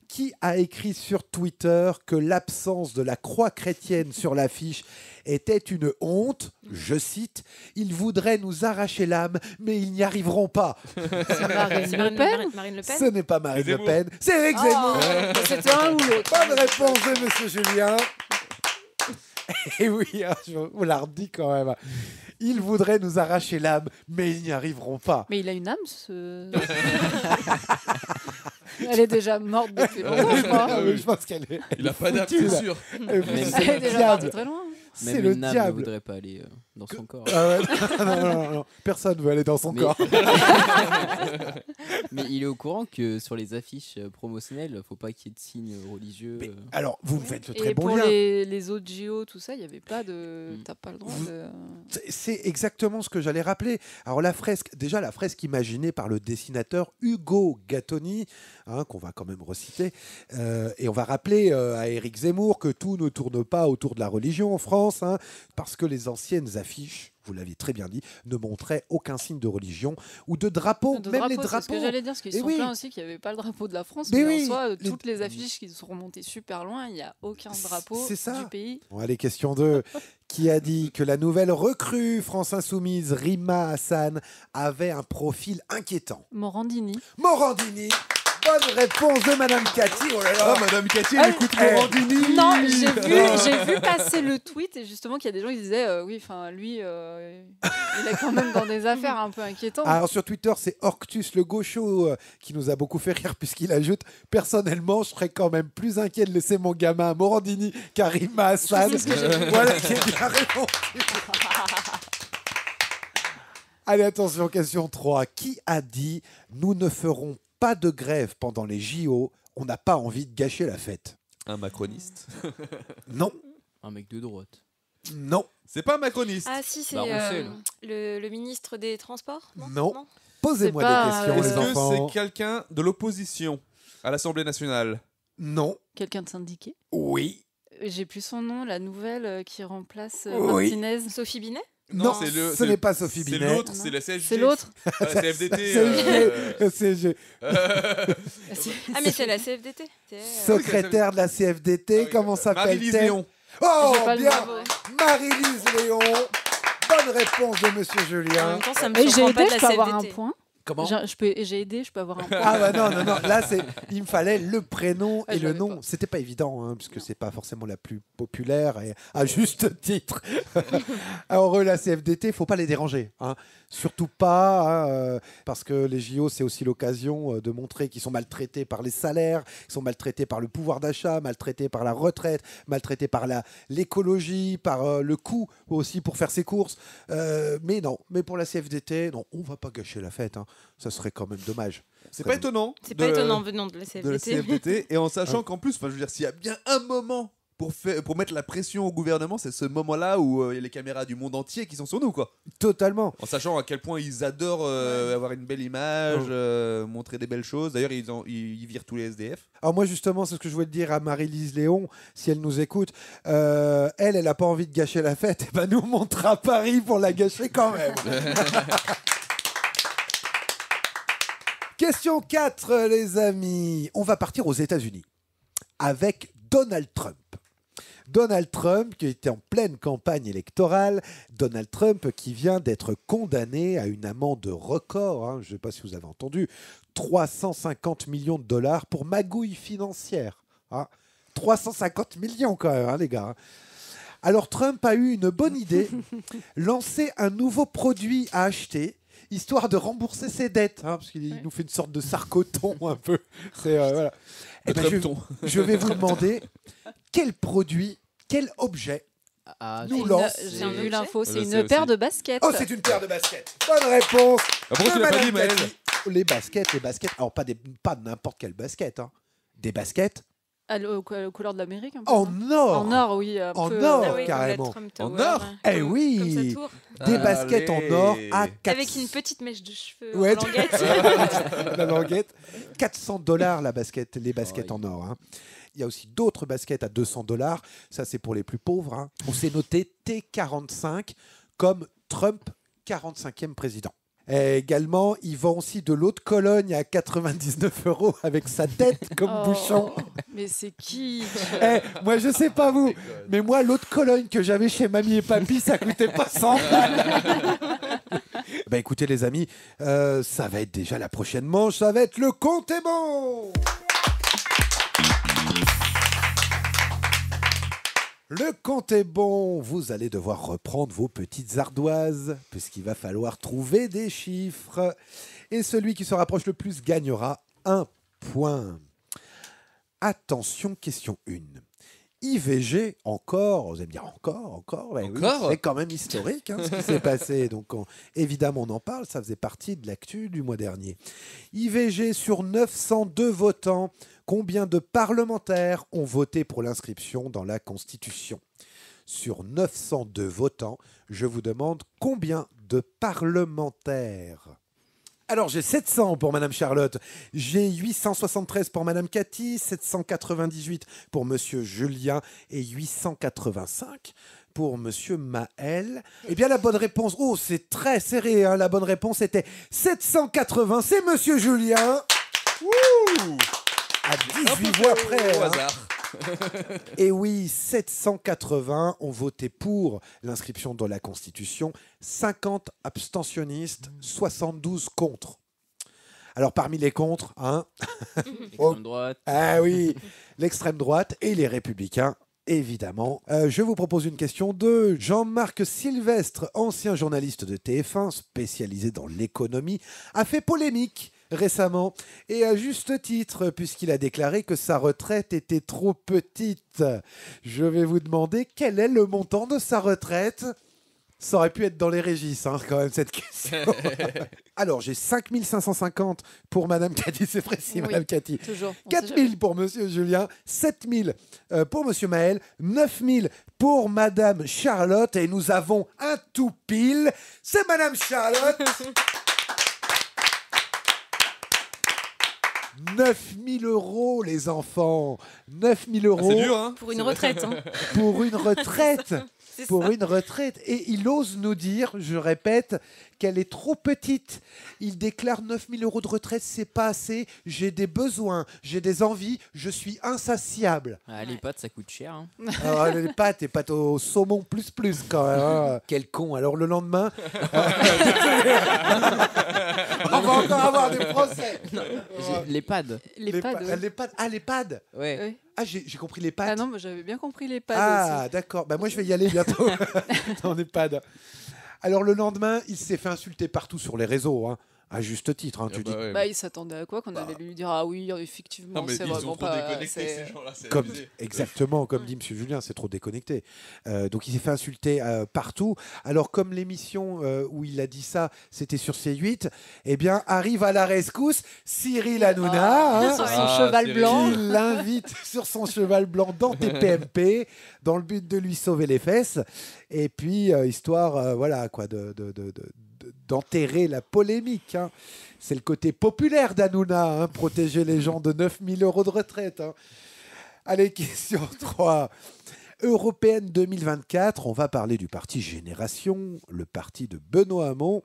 Qui a écrit sur Twitter que l'absence de la croix chrétienne sur l'affiche était une honte? Je cite, « Ils voudraient nous arracher l'âme, mais ils n'y arriveront pas. » C'est Marine Le Pen. Marine Le Pen. Ce n'est pas Marine Le Pen, c'est Éric Zemmour. C'était un ou l'autre. Bonne réponse de Monsieur Julien. Et oui, je vous la redis quand même. Ils voudraient nous arracher l'âme, mais ils n'y arriveront pas. Mais il a une âme, ce... Elle est déjà morte depuis longtemps, je crois. Je pense qu'elle est... Il n'a pas d'âme, c'est sûr. Elle est déjà partie très loin. C'est le diable. ne voudrait pas aller dans son corps. Ah ouais, non. Personne ne veut aller dans son corps. Mais il est au courant que sur les affiches promotionnelles, il ne faut pas qu'il y ait de signes religieux. Mais alors, vous me faites le très et bon pour lien. les autres JO, tout ça, il n'y avait pas de... T'as pas le droit de... C'est exactement ce que j'allais rappeler. Alors la fresque imaginée par le dessinateur Ugo Gattoni, hein, qu'on va quand même reciter, et on va rappeler à Éric Zemmour que tout ne tourne pas autour de la religion en France, hein, parce que les anciennes affiches, vous l'aviez très bien dit, ne montraient aucun signe de religion ou de drapeau, même les drapeaux. C'est ce que j'allais dire, parce qu'ils sont pleins aussi qu'il n'y avait pas le drapeau de la France, mais en soi, toutes les affiches qui sont remontées super loin, il n'y a aucun drapeau du pays. Bon, allez, question 2. Qui a dit que la nouvelle recrue France Insoumise, Rima Hassan, avait un profil inquiétant? Morandini. Bonne réponse de Madame Cathy. Oh là là, Madame Cathy, elle écoute Morandini. Non, j'ai vu passer le tweet et justement qu'il y a des gens qui disaient oui, enfin lui, il est quand même dans des affaires un peu inquiétantes. Alors sur Twitter, c'est Orctus le gaucho qui nous a beaucoup fait rire puisqu'il ajoute « Personnellement, je serais quand même plus inquiet de laisser mon gamin à Morandini qu'à Rima Hassan. » Voilà qui est bien répondu. Allez, attention, question 3. Qui a dit « Nous ne ferons pas de grève pendant les JO, on n'a pas envie de gâcher la fête ». Un macroniste. Non. Un mec de droite. Non. C'est pas un macroniste. Ah si, c'est le ministre des Transports. Non. Posez-moi des questions, les enfants. Est-ce que c'est quelqu'un de l'opposition à l'Assemblée nationale? Non. Quelqu'un de syndiqué? Oui. J'ai plus son nom, la nouvelle qui remplace Oui. Martinez. Sophie Binet? Non, ce n'est pas Sophie Binet. C'est l'autre, c'est la CSG. C'est l'autre. La CFDT. CSG. Ah, mais c'est la CFDT. Secrétaire de la CFDT, comment s'appelle-t-elle? Marie-Lise Léon. Oh, J'ai pas le bien, bravo. Marie-Lise Léon. Bonne réponse de Monsieur En Julien. même temps, ça me Et j'ai surprend pas aidé, de je la peux avoir un CFDT. point. Comment? J'ai aidé, je peux avoir un point. Ah bah non, là il me fallait le prénom Ah, et je le l'avais nom. pas. C'était pas évident, hein, puisque c'est pas forcément la plus populaire et à juste titre. Alors la CFDT, faut pas les déranger, hein. Surtout pas, hein, parce que les JO c'est aussi l'occasion de montrer qu'ils sont maltraités par les salaires, qu'ils sont maltraités par le pouvoir d'achat, maltraités par la retraite, maltraités par l'écologie, par le coût aussi pour faire ses courses. Mais non, mais pour la CFDT, non, on va pas gâcher la fête, hein. Ça serait quand même dommage. C'est pas étonnant. C'est pas étonnant venant de la CFDT. De la CFDT. Et en sachant qu'en plus, je veux dire, s'il y a bien un moment pour mettre la pression au gouvernement, c'est ce moment-là où il y a les caméras du monde entier qui sont sur nous, quoi. Totalement. En sachant à quel point ils adorent avoir une belle image, montrer des belles choses. D'ailleurs, ils virent tous les SDF. Alors moi justement, c'est ce que je voulais te dire à Marie-Lise Léon, si elle nous écoute. Elle n'a pas envie de gâcher la fête. Et ben nous, on montera à Paris pour la gâcher quand même. Question 4, les amis. On va partir aux États-Unis avec Donald Trump. Donald Trump, qui était en pleine campagne électorale, Donald Trump qui vient d'être condamné à une amende record, hein, je ne sais pas si vous avez entendu, 350 millions de dollars pour magouille financière. Hein. 350 millions quand même, hein, les gars. Alors Trump a eu une bonne idée, lancer un nouveau produit à acheter, histoire de rembourser ses dettes, hein, parce qu'il nous fait une sorte de sarcoton un peu. C'est, voilà. Eh ben, je vais vous demander quel produit, quel objet nous lance. J'ai vu l'info, c'est une paire de baskets. Oh, c'est une paire de baskets. Bonne réponse. Pourquoi tu l'as pas dit, Maël? Les baskets. Alors pas n'importe quelle basket, hein. Des baskets. Aux couleurs de l'Amérique un peu, En non or. En or, oui. En peu, or, oui, carrément. En or. Eh oui. Comme sa tour. Des baskets en or à 400. Avec une petite mèche de cheveux Ouais, en languette. la languette. $400 les baskets en or. Hein. Il y a aussi d'autres baskets à $200. Ça, c'est pour les plus pauvres. Hein. On s'est noté T45 comme Trump 45e président. Et également, il vend aussi de l'eau de Cologne à 99 € avec sa tête comme bouchon. Mais c'est qui? Moi, je sais pas vous, mais moi, l'eau de Cologne que j'avais chez Mamie et Papy, ça coûtait pas 100 balles. Bah écoutez les amis, ça va être déjà la prochaine manche, ça va être le compte est bon. Le compte est bon, vous allez devoir reprendre vos petites ardoises, puisqu'il va falloir trouver des chiffres. Et celui qui se rapproche le plus gagnera 1 point. Attention, question 1. IVG, encore, vous allez me dire encore, bah oui, c'est quand même historique hein, ce qui s'est passé. Donc évidemment on en parle, ça faisait partie de l'actu du mois dernier. IVG sur 902 votants, combien de parlementaires ont voté pour l'inscription dans la Constitution? Sur 902 votants, je vous demande combien de parlementaires? Alors, j'ai 700 pour Madame Charlotte, j'ai 873 pour Madame Cathy, 798 pour Monsieur Julien et 885 pour Monsieur Maël. Eh bien, la bonne réponse, oh, c'est très serré, hein, la bonne réponse était 780, c'est Monsieur Julien. Wouh, à 18 voix près. Au Hein. hasard. Et oui, 780 ont voté pour l'inscription dans la Constitution, 50 abstentionnistes, 72 contre. Alors parmi les contre, hein, L'extrême droite. Ah oui, l'extrême droite et les républicains. Évidemment. Je vous propose une question de Jean-Marc Sylvestre, ancien journaliste de TF1, spécialisé dans l'économie, a fait polémique récemment, et à juste titre, puisqu'il a déclaré que sa retraite était trop petite. Je vais vous demander quel est le montant de sa retraite. Ça aurait pu être dans les Régis, hein, quand même, cette question. Alors, j'ai 5 550 pour Madame Cathy, c'est précis, Oui, Madame Cathy. toujours. 4 000 pour Monsieur Julien, 7 000 pour Monsieur Maël, 9 000 pour Madame Charlotte, et nous avons un tout pile, c'est Madame Charlotte. 9 000 € les enfants. 9 000 €. C'est dur, hein. Pour une retraite. Hein. Pour une retraite. Pour ça. une retraite. Et il ose nous dire, je répète, qu'elle est trop petite. Il déclare 9 000 € de retraite, c'est pas assez. J'ai des besoins, j'ai des envies, je suis insatiable. Ah, les pâtes, ça coûte cher. Hein. Alors, les pâtes au saumon plus quand même. Hein. Quel con. Alors le lendemain, on va encore avoir des procès. Les pads. Les pads. Les pads. Ouais. Ah, j'ai compris les pads. Ah non, mais j'avais bien compris les pads Ah, aussi. d'accord. Bah, moi, je vais y aller bientôt dans les pads. Alors, le lendemain, il s'est fait insulter partout sur les réseaux. Hein. À juste titre, hein, tu dis. Ouais. Bah, il s'attendait à quoi qu'on allait lui dire ah oui, effectivement, Non, mais c'est ils vraiment sont trop pas. déconnectés, ces gens-là, c'est Comme, abusé. exactement, comme dit M. Julien, c'est trop déconnecté. Donc il s'est fait insulter partout. Alors comme l'émission où il a dit ça, c'était sur C8, eh bien arrive à la rescousse Cyril Hanouna, sur son cheval blanc. qui l'invite sur son cheval blanc dans TPMP, dans le but de lui sauver les fesses. Et puis histoire, voilà quoi, d'enterrer la polémique. Hein. C'est le côté populaire d'Hanouna, hein, protéger les gens de 9 000 € de retraite. Hein. Allez, question 3. Européenne 2024, on va parler du parti Génération, le parti de Benoît Hamon.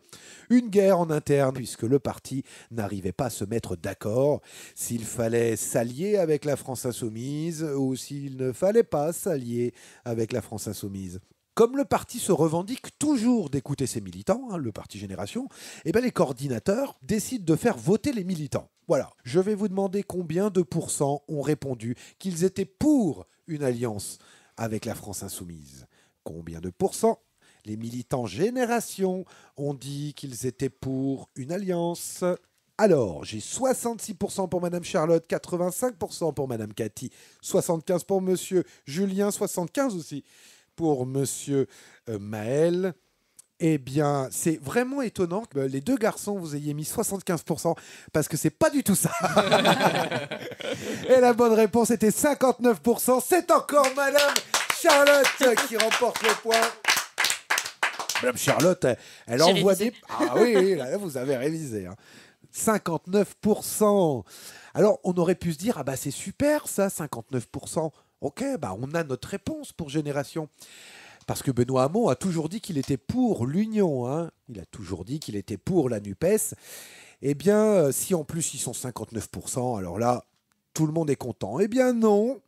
Une guerre en interne, puisque le parti n'arrivait pas à se mettre d'accord s'il fallait s'allier avec la France Insoumise ou s'il ne fallait pas s'allier avec la France Insoumise. Comme le parti se revendique toujours d'écouter ses militants, hein, le parti Génération, eh ben les coordinateurs décident de faire voter les militants. Voilà. Je vais vous demander combien de pourcents ont répondu qu'ils étaient pour une alliance avec la France Insoumise. Combien de pourcents les militants Génération ont dit qu'ils étaient pour une alliance? Alors, j'ai 66% pour Madame Charlotte, 85% pour Madame Cathy, 75% pour Monsieur Julien, 75% aussi pour Monsieur Maël. Eh bien, c'est vraiment étonnant que les deux garçons vous ayez mis 75% parce que c'est pas du tout ça. Et la bonne réponse était 59%. C'est encore Madame Charlotte qui remporte le point. Madame Charlotte, elle envoie des... Ah oui, là, vous avez révisé. Hein. 59%. Alors, on aurait pu se dire, ah bah c'est super ça, 59%. Ok, bah on a notre réponse pour Génération. Parce que Benoît Hamon a toujours dit qu'il était pour l'Union. Hein. Il a toujours dit qu'il était pour la NUPES. Eh bien, si en plus ils sont 59%, alors là, tout le monde est content. Eh bien non,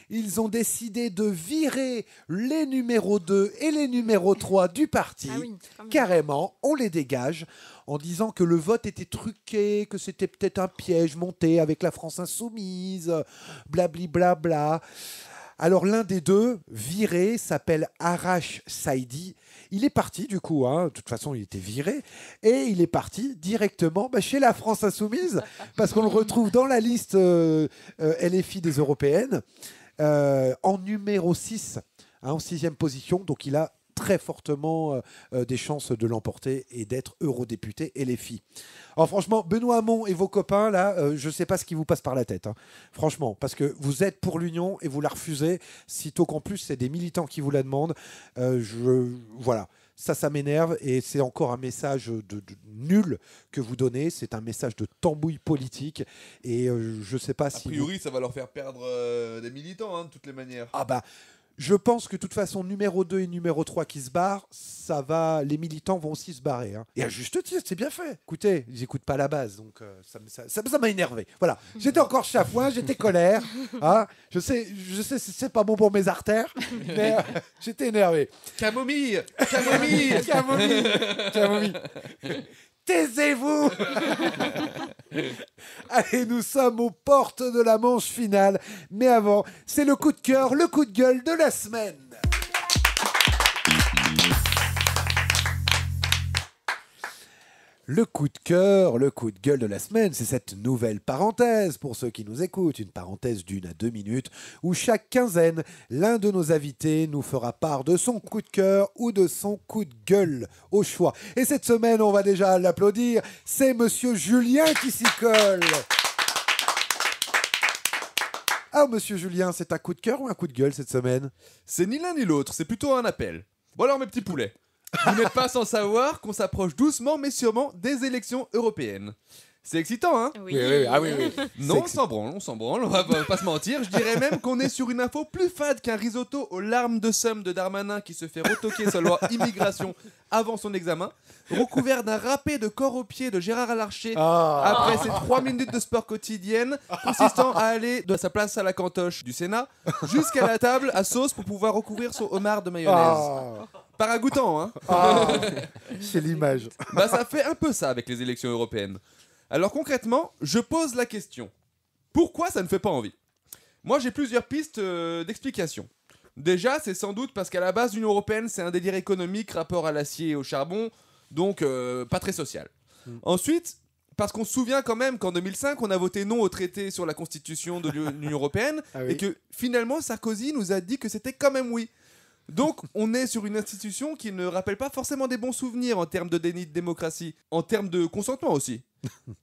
ils ont décidé de virer les numéros 2 et les numéros 3 du parti. Ah oui, carrément, on les dégage en disant que le vote était truqué, que c'était peut-être un piège monté avec la France Insoumise, blablabla. Alors l'un des deux, viré, s'appelle Arash Saidi. Il est parti du coup, hein. De toute façon il était viré, et il est parti directement chez la France Insoumise, parce qu'on le retrouve dans la liste LFI des Européennes, en numéro 6, hein, en 6e position, donc il a très fortement des chances de l'emporter et d'être eurodéputé LFI. Alors franchement, Benoît Hamon et vos copains, là, je ne sais pas ce qui vous passe par la tête. Hein. Franchement, parce que vous êtes pour l'Union et vous la refusez, sitôt qu'en plus, c'est des militants qui vous la demandent. Voilà, ça m'énerve et c'est encore un message de nul que vous donnez. C'est un message de tambouille politique et je ne sais pas si... A priori, ça va leur faire perdre des militants, hein, de toutes les manières. Ah bah... Je pense que de toute façon, numéro 2 et numéro 3 qui se barrent, les militants vont aussi se barrer. Hein. Et à juste titre, c'est bien fait. Écoutez, ils n'écoutent pas la base, donc ça m'a énervé. Voilà, j'étais encore chafouin, j'étais colère. Hein. Je sais, c'est pas bon pour mes artères, mais j'étais énervé. Camomille. Taisez-vous. Allez, nous sommes aux portes de la manche finale. Mais avant, c'est le coup de cœur, le coup de gueule de la semaine. Le coup de cœur, le coup de gueule de la semaine, c'est cette nouvelle parenthèse pour ceux qui nous écoutent, une parenthèse d'1 à 2 minutes où chaque quinzaine, l'un de nos invités nous fera part de son coup de cœur ou de son coup de gueule au choix. Et cette semaine, on va déjà l'applaudir, c'est Monsieur Julien qui s'y colle. Alors Monsieur Julien, c'est un coup de cœur ou un coup de gueule cette semaine? C'est ni l'un ni l'autre, c'est plutôt un appel. Bon alors mes petits poulets. Vous n'êtes pas sans savoir qu'on s'approche doucement mais sûrement des élections européennes. C'est excitant, hein? Oui. Oui. Ah oui. Non, on s'en branle, on va pas se mentir. Je dirais même qu'on est sur une info plus fade qu'un risotto aux larmes de somme de Darmanin qui se fait retoquer sa loi immigration avant son examen, recouvert d'un râpé de corps aux pieds de Gérard Larcher après ses 3 minutes de sport quotidienne, consistant à aller de sa place à la cantoche du Sénat jusqu'à la table à sauce pour pouvoir recouvrir son homard de mayonnaise. Paragoûtant, hein? C'est l'image. Bah ça fait un peu ça avec les élections européennes. Alors concrètement, je pose la question. Pourquoi ça ne fait pas envie? Moi j'ai plusieurs pistes d'explication. Déjà, c'est sans doute parce qu'à la base, l'Union Européenne, c'est un délire économique, rapport à l'acier et au charbon, donc pas très social. Ensuite, parce qu'on se souvient quand même qu'en 2005, on a voté non au traité sur la constitution de l'Union Européenne, et que finalement, Sarkozy nous a dit que c'était quand même oui. Donc, on est sur une institution qui ne rappelle pas forcément des bons souvenirs en termes de déni de démocratie, en termes de consentement aussi.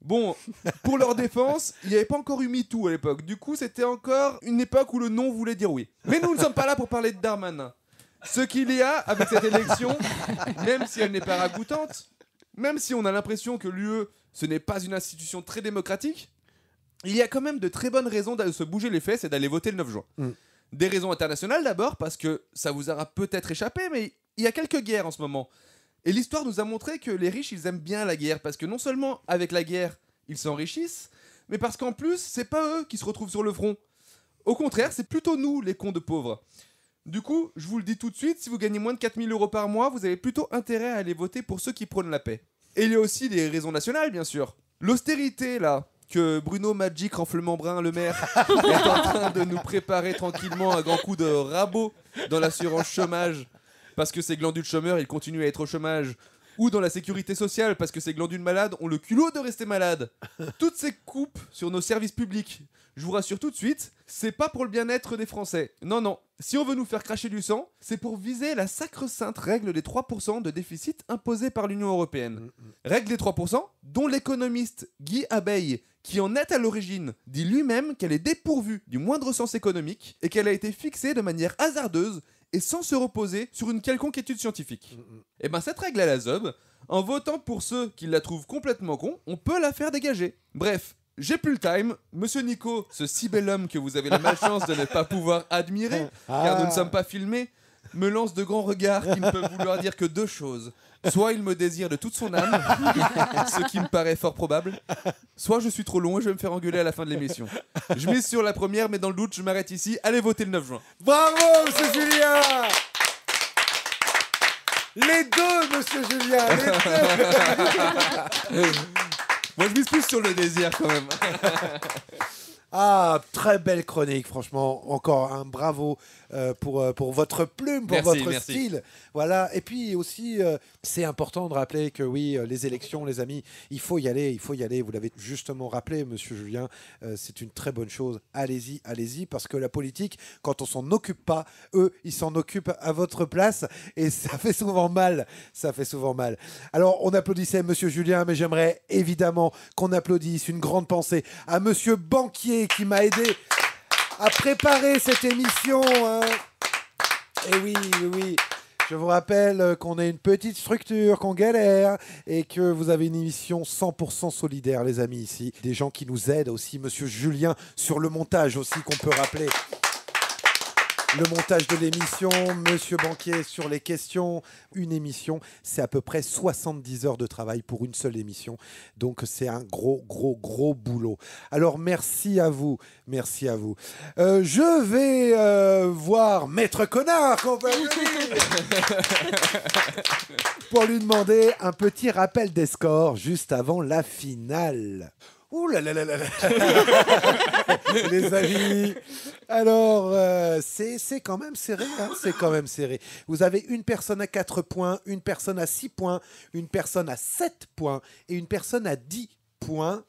Bon, pour leur défense, il n'y avait pas encore eu MeToo à l'époque. Du coup, c'était encore une époque où le non voulait dire oui. Mais nous ne sommes pas là pour parler de Darmanin. Ce qu'il y a avec cette élection, même si elle n'est pas ragoûtante, même si on a l'impression que l'UE, ce n'est pas une institution très démocratique, il y a quand même de très bonnes raisons de se bouger les fesses et d'aller voter le 9 juin. Des raisons internationales d'abord, parce que ça vous aura peut-être échappé, mais il y a quelques guerres en ce moment. Et l'histoire nous a montré que les riches, ils aiment bien la guerre, parce que non seulement avec la guerre, ils s'enrichissent, mais parce qu'en plus, c'est pas eux qui se retrouvent sur le front. Au contraire, c'est plutôt nous, les cons de pauvres. Du coup, je vous le dis tout de suite, si vous gagnez moins de 4 000 € par mois, vous avez plutôt intérêt à aller voter pour ceux qui prônent la paix. Et il y a aussi des raisons nationales, bien sûr. L'austérité, là, que Bruno Magic Renflement-Brun, le maire, est en train de nous préparer tranquillement un grand coup de rabot dans l'assurance chômage, parce que ces glandules chômeurs, ils continuent à être au chômage, ou dans la sécurité sociale, parce que ces glandules malades ont le culot de rester malades. Toutes ces coupes sur nos services publics, je vous rassure tout de suite, c'est pas pour le bien-être des Français. Non, non. Si on veut nous faire cracher du sang, c'est pour viser la sacro-sainte règle des 3% de déficit imposée par l'Union Européenne. Règle des 3%, dont l'économiste Guy Abeille, qui en est à l'origine, dit lui-même qu'elle est dépourvue du moindre sens économique et qu'elle a été fixée de manière hasardeuse et sans se reposer sur une quelconque étude scientifique. Et ben cette règle à la zob, en votant pour ceux qui la trouvent complètement con, on peut la faire dégager. Bref, j'ai plus le time. Monsieur Nico, ce si bel homme que vous avez la malchance de ne pas pouvoir admirer, car nous ne sommes pas filmés, me lance de grands regards qui ne peuvent vouloir dire que deux choses. Soit il me désire de toute son âme, ce qui me paraît fort probable, soit je suis trop long et je vais me faire engueuler à la fin de l'émission. Je mise sur la première, mais dans le doute, je m'arrête ici. Allez voter le 9 juin. Bravo, monsieur Julien! Les deux, monsieur Julien, les deux. Moi, je mise plus sur le désir quand même. Ah, très belle chronique, franchement. Encore un bravo pour votre plume, pour votre style. Voilà. Et puis aussi, c'est important de rappeler que oui, les élections, les amis, il faut y aller, il faut y aller. Vous l'avez justement rappelé, monsieur Julien, c'est une très bonne chose. Allez-y, allez-y, parce que la politique, quand on s'en occupe pas, eux, ils s'en occupent à votre place et ça fait souvent mal. Ça fait souvent mal. Alors, on applaudissait monsieur Julien, mais j'aimerais évidemment qu'on applaudisse une grande pensée à monsieur Banquier qui m'a aidé à préparer cette émission. Hein. Et oui, oui. Je vous rappelle qu'on a une petite structure, qu'on galère et que vous avez une émission 100% solidaire, les amis, ici. Des gens qui nous aident aussi. Monsieur Julien sur le montage aussi, qu'on peut rappeler. Le montage de l'émission, monsieur Banquier sur les questions. Une émission, c'est à peu près 70 heures de travail pour une seule émission. Donc, c'est un gros boulot. Alors, merci à vous. Merci à vous. Je vais voir Maître Connard, qu'on va pour lui demander un petit rappel des scores juste avant la finale. Ouh là là là là là. Les amis. Alors, c'est quand même serré, hein, c'est quand même serré. Vous avez une personne à 4 points, une personne à 6 points, une personne à 7 points et une personne à 10 points.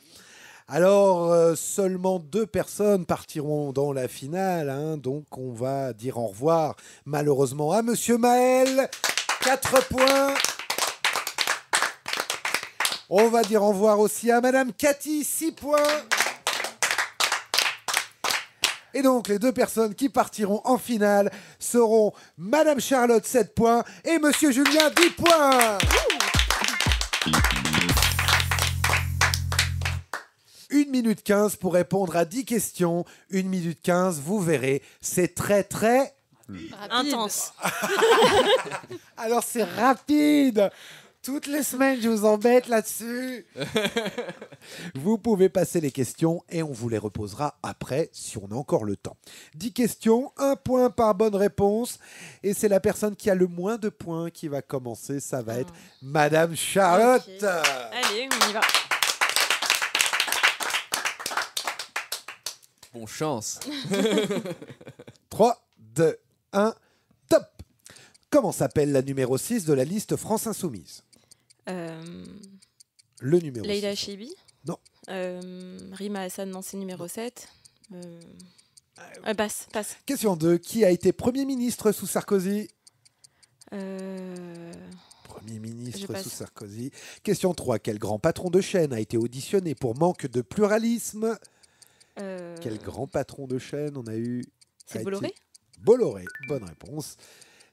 Alors, seulement 2 personnes partiront dans la finale, hein, donc on va dire au revoir malheureusement à monsieur Maël, 4 points. On va dire au revoir aussi à madame Cathy, 6 points. Et donc, les 2 personnes qui partiront en finale seront madame Charlotte, 7 points, et monsieur Julien, 10 points. minute 15 pour répondre à 10 questions. 1 minute 15, vous verrez, c'est très très... Intense. Alors c'est rapide. Toutes les semaines, je vous embête là-dessus. Vous pouvez passer les questions et on vous les reposera après si on a encore le temps. 10 questions, 1 point par bonne réponse. Et c'est la personne qui a le moins de points qui va commencer. Ça va être Madame Charlotte. Okay. Allez, on y va. Bon chance. 3, 2, 1, top. Comment s'appelle la numéro 6 de la liste France Insoumise? Le numéro Leïla 6. Chaibi. Non. Rima Hassan, non, c'est numéro 7. Passe. Question 2. Qui a été Premier ministre sous Sarkozy? Premier ministre sous Sarkozy. Question 3. Quel grand patron de chaîne a été auditionné pour manque de pluralisme? Quel grand patron de chaîne on a eu? C'est Bolloré? Bolloré, bonne réponse.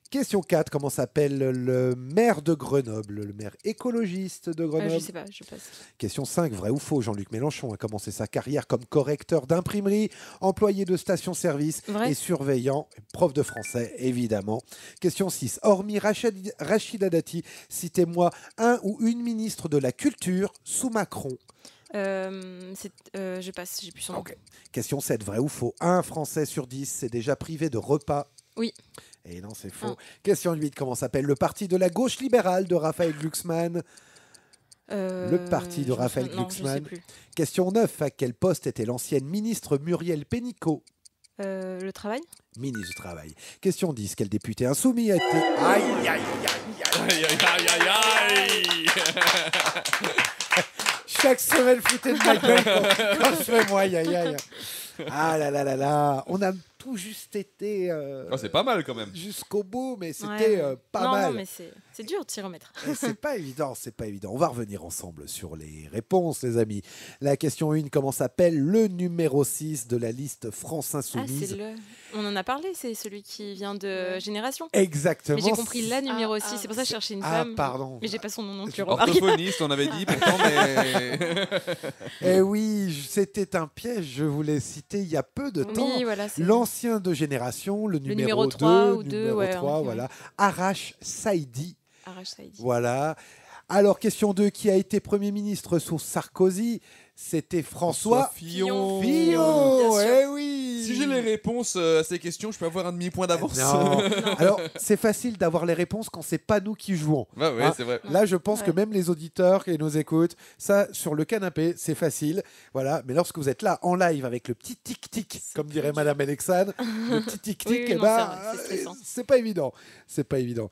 Question 4, comment s'appelle le maire de Grenoble, le maire écologiste de Grenoble? Je sais pas, je passe. Question 5, vrai ou faux, Jean-Luc Mélenchon a commencé sa carrière comme correcteur d'imprimerie, employé de station-service et surveillant, prof de français, évidemment. Question 6, hormis Rachida Dati, citez-moi un ou une ministre de la Culture sous Macron. Je passe, j'ai plus son nom. Okay. Question 7, vrai ou faux, un Français sur 10 s'est déjà privé de repas? Oui. Et non, c'est faux. Question 8, comment s'appelle le parti de la gauche libérale de Raphaël Glucksmann? Le parti de Raphaël Glucksmann. Question 9, à quel poste était l'ancienne ministre Muriel Pénicaud? Le travail. Ministre du Travail. Question 10, quel député insoumis a été... Aïe, aïe, aïe, aïe, aïe, aïe, aïe. Chaque semaine, foutez de ma gueule quand je fais moi, aïe, aïe, aïe. Ah là là là là, on a tout juste été... c'est pas mal quand même. Jusqu'au bout, mais c'était pas mal. Non, mais c'est dur de s'y remettre. C'est pas évident, c'est pas évident. On va revenir ensemble sur les réponses, les amis. La question 1, comment s'appelle le numéro 6 de la liste France Insoumise? On en a parlé, c'est celui qui vient de Génération. Exactement. Mais j'ai compris la numéro 6, c'est pour ça que je cherchais une femme. Pardon. Mais j'ai pas son nom non plus. Orthophoniste, on avait dit pourtant, mais... Eh oui, c'était un piège, je vous l'ai cité il y a peu de temps. Oui, voilà, l'ancien de Génération, le numéro 3 ou 2, numéro 3, voilà. Arash Saïdi. Saïdi. Voilà. Alors, question 2, qui a été Premier ministre sous Sarkozy? C'était François Fillon. Eh oui. Si j'ai les réponses à ces questions, je peux avoir un demi-point d'avance. Non. Alors, c'est facile d'avoir les réponses quand c'est pas nous qui jouons. Ouais, c'est vrai. Là, je pense que même les auditeurs qui nous écoutent, ça, sur le canapé, c'est facile. Voilà. Mais lorsque vous êtes là, en live, avec le petit tic-tic, comme dirait Madame Alexandre, le petit tic-tic, c'est pas évident. C'est pas évident.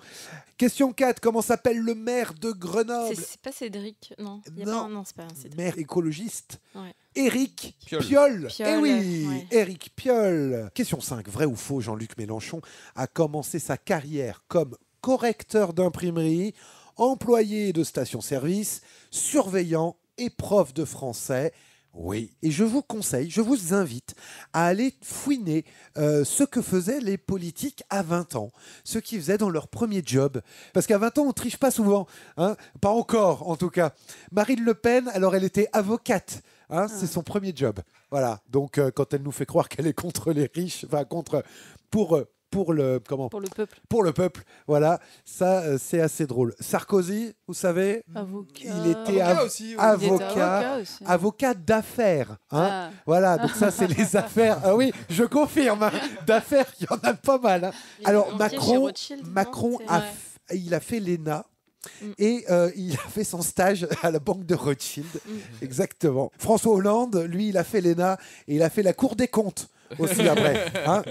Question 4, comment s'appelle le maire de Grenoble? C'est pas Cédric, non. Non, c'est pas un Cédric. Maire écologiste. Ouais. Éric Piolle. Eh oui, Éric Piolle. Question 5, vrai ou faux, Jean-Luc Mélenchon a commencé sa carrière comme correcteur d'imprimerie, employé de station-service, surveillant et prof de français. Oui, et je vous conseille, je vous invite à aller fouiner ce que faisaient les politiques à 20 ans, ce qu'ils faisaient dans leur premier job. Parce qu'à 20 ans, on ne triche pas souvent, hein, pas encore en tout cas. Marine Le Pen, alors elle était avocate, hein, c'est son premier job. Voilà, donc quand elle nous fait croire qu'elle est contre les riches, enfin pour le peuple. Pour le peuple, voilà, ça c'est assez drôle. Sarkozy, vous savez, il était avocat d'affaires. Hein. Voilà, donc ça c'est les affaires. Ah oui, je confirme, hein, d'affaires, il y en a pas mal. Hein. Alors Macron il a fait l'ENA. Et il a fait son stage à la banque de Rothschild. Exactement. François Hollande, lui, il a fait l'ENA et il a fait la Cour des comptes aussi après. Hein.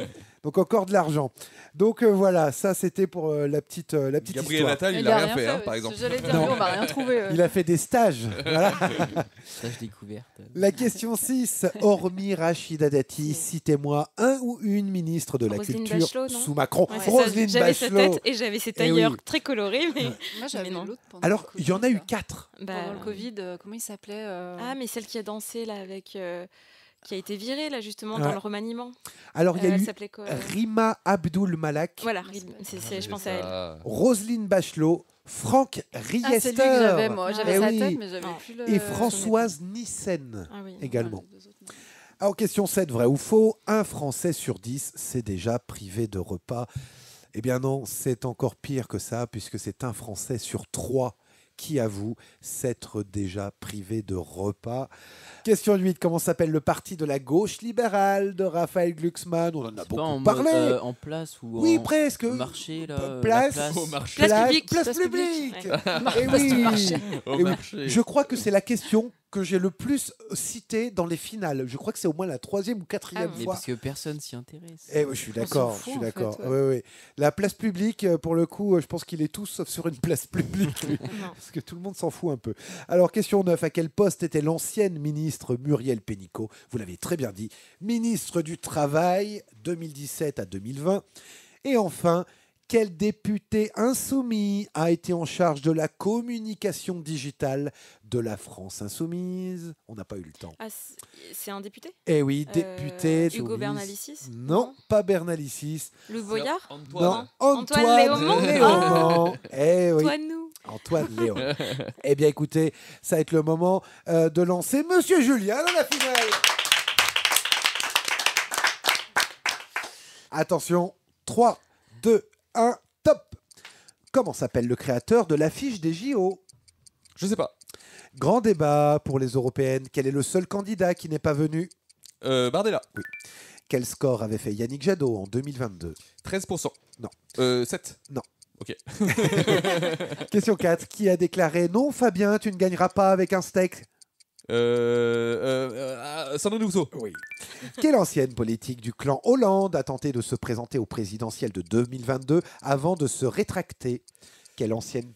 Donc encore de l'argent. Donc voilà, ça c'était pour la petite Gabriel histoire. Attal, il a rien fait, par exemple. J'allais dire, on va rien trouver. Il a fait des stages. Voilà. Stage découverte. La question 6, hormis Rachida Dati, citez-moi un ou une ministre de la Roselyne Culture Bachelot, sous Macron. Roselyne Bachelot. J'avais sa tête et j'avais ses tailleurs très colorés. Mais... Moi j'avais l'autre. Alors, il y en a eu 4. Pendant le Covid, comment il s'appelait Ah, mais celle qui a dansé là avec... qui a été virée là justement Ouais. dans le remaniement. Alors, il y a Elle eu s'appelait quoi Rima Abdul Malak, Voilà, je pense à elle. Roselyne Bachelot, Franck Ah, Riester. c'est lui que j'avais, moi. J'avais Eh sa oui. tête, mais j'avais plus le. Et Françoise Nissen Ah oui. également. Alors, question 7, vrai ou faux, un Français sur 10 s'est déjà privé de repas. Eh bien non, c'est encore pire que ça, puisque c'est un Français sur 3 qui avoue s'être déjà privé de repas. Question 8, comment s'appelle le parti de la gauche libérale de Raphaël Glucksmann? On en a beaucoup parlé. En place ou Oui, en presque. marché là, Place, la place. Au marché. Place publique. Place publique. Ouais. Eh oui. Au Eh oui. marché. Je crois que c'est la question que j'ai le plus citée dans les finales. Je crois que c'est au moins la 3e ou 4e Mais fois. parce que personne s'y intéresse. Eh oui, je suis d'accord, s'en je fout, suis en d'accord. fait, Ouais, ouais. La place publique, pour le coup, je pense qu'il est tout sauf sur une place publique, lui. Parce que tout le monde s'en fout un peu. Alors, question 9, à quel poste était l'ancienne ministre Muriel Pénicaud? Vous l'avez très bien dit, ministre du Travail 2017 à 2020. Et enfin, quel député insoumis a été en charge de la communication digitale de la France insoumise? On n'a pas eu le temps. Ah, c'est un député? Eh oui, député. Hugo soumise. Bernalicis? Non, pas Bernalicis. Louis Boyard? Non, Antoine Léaumont. Léaumont. Eh oui. Antoine nous. Antoine Léaumont. Eh bien, écoutez, ça va être le moment de lancer Monsieur Julien dans la finale. Attention, 3, 2, 1, top. Comment s'appelle le créateur de l'affiche des JO? Je sais pas. Grand débat pour les européennes. Quel est le seul candidat qui n'est pas venu? Bardella. Oui. Quel score avait fait Yannick Jadot en 2022? 13%. Non. 7. Non. Ok. Question 4. Qui a déclaré non, Fabien, tu ne gagneras pas avec un steak? Sandrine Rousseau. Oui. Quelle ancienne politique du clan Hollande a tenté de se présenter au présidentiel de 2022 avant de se rétracter? Quelle ancienne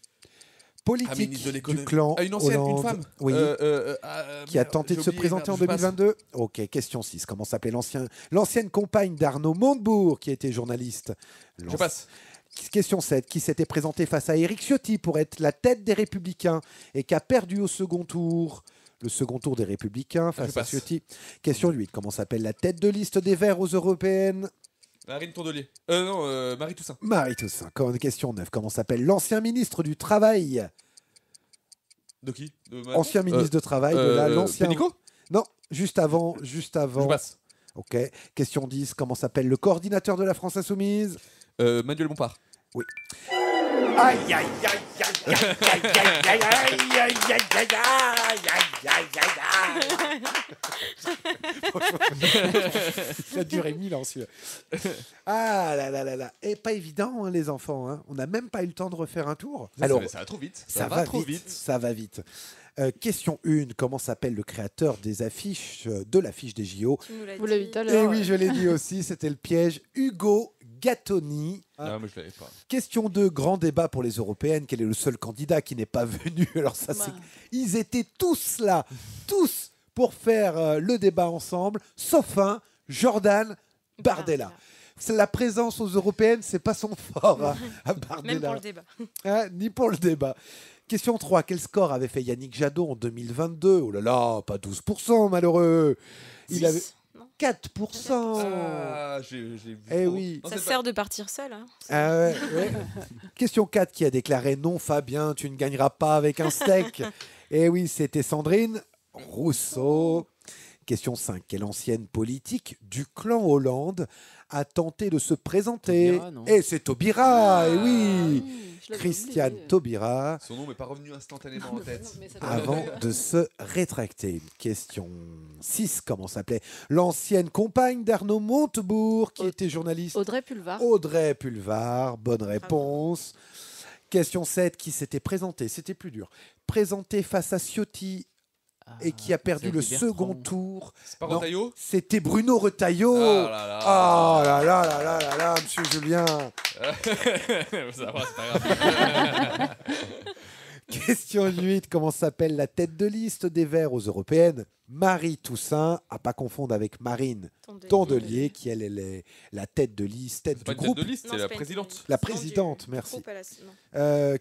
politique ministre de du l'économie. clan Une ancienne, Hollande une femme. Oui. Qui a Merde, tenté de j'ai se oublié, présenter merde, en je passe. 2022? Ok, question 6. Comment s'appelait l'ancienne compagne d'Arnaud Montebourg qui était journaliste? Je passe. Question 7. Qui s'était présenté face à Éric Ciotti pour être la tête des Républicains et qui a perdu au second tour? Le second tour des Républicains face à passe. Ciotti. Question 8. Comment s'appelle la tête de liste des Verts aux Européennes? Marine Tourdelier. Marie Toussaint. Marie Toussaint. Question 9. Comment s'appelle l'ancien ministre du Travail? De qui? Ancien ministre de Travail de l'ancien. Pénicaud? Non, juste avant. Je passe. Ok. Question 10. Comment s'appelle le coordinateur de la France Insoumise? Manuel Bompard. Oui. Aïe, aïe, aïe, aïe, aïe, aïe, aïe, aïe, aïe, aïe, aïe, aïe, Ça a duré 1000 ans, celui-là. Ah là là là là. Et pas évident, hein, les enfants. Hein. On n'a même pas eu le temps de refaire un tour. Alors, ça va trop vite. Ça va trop vite. Ça va vite. Question 1. Comment s'appelle le créateur des affiches, de l'affiche des JO? Vous l'avez dit tout à Et l'heure. oui, je l'ai dit aussi, c'était le piège. Hugo Gattoni. Ah, mais je l'avais pas. Question 2, grand débat pour les européennes. Quel est le seul candidat qui n'est pas venu? Alors ça, c'est... Ils étaient tous là, tous pour faire le débat ensemble, sauf un, Jordan Bardella. La présence aux européennes, c'est pas son fort à Bardella. Même pour le débat. Hein, ni pour le débat. Question 3, quel score avait fait Yannick Jadot en 2022? Oh là là, pas 12%, malheureux. Il avait 4%. Ah, j'ai vu. Eh trop. oui. Non, Ça c'est sert de partir seul. Hein. Ah ouais, ouais. Question 4, qui a déclaré non, Fabien, tu ne gagneras pas avec un steak? Eh oui, c'était Sandrine Rousseau. Question 5, quelle ancienne politique du clan Hollande a tenté de se présenter? Taubira, non? Et c'est Taubira, eh oui, je l'avais Christiane oublié. Taubira. Son nom m'est pas revenu instantanément en tête. Avant de se rétracter. Question 6, comment s'appelait l'ancienne compagne d'Arnaud Montebourg qui était journaliste? Audrey Pulvar. Audrey Pulvar, bonne réponse. Question 7, qui s'était présenté, c'était plus dur, présenté face à Ciotti et qui a perdu le second tour. C'est pas Non, Retailleau? c'était Bruno Retailleau. Ah là là. Oh là là là là là là, monsieur Julien. Ça va, c'est pas grave. Question 8. Comment s'appelle la tête de liste des Verts aux Européennes? Marie Toussaint, à pas confondre avec Marine Tondelier, qui elle est la tête de liste, tête du groupe. Tête de liste, c'est la présidente. La présidente, merci.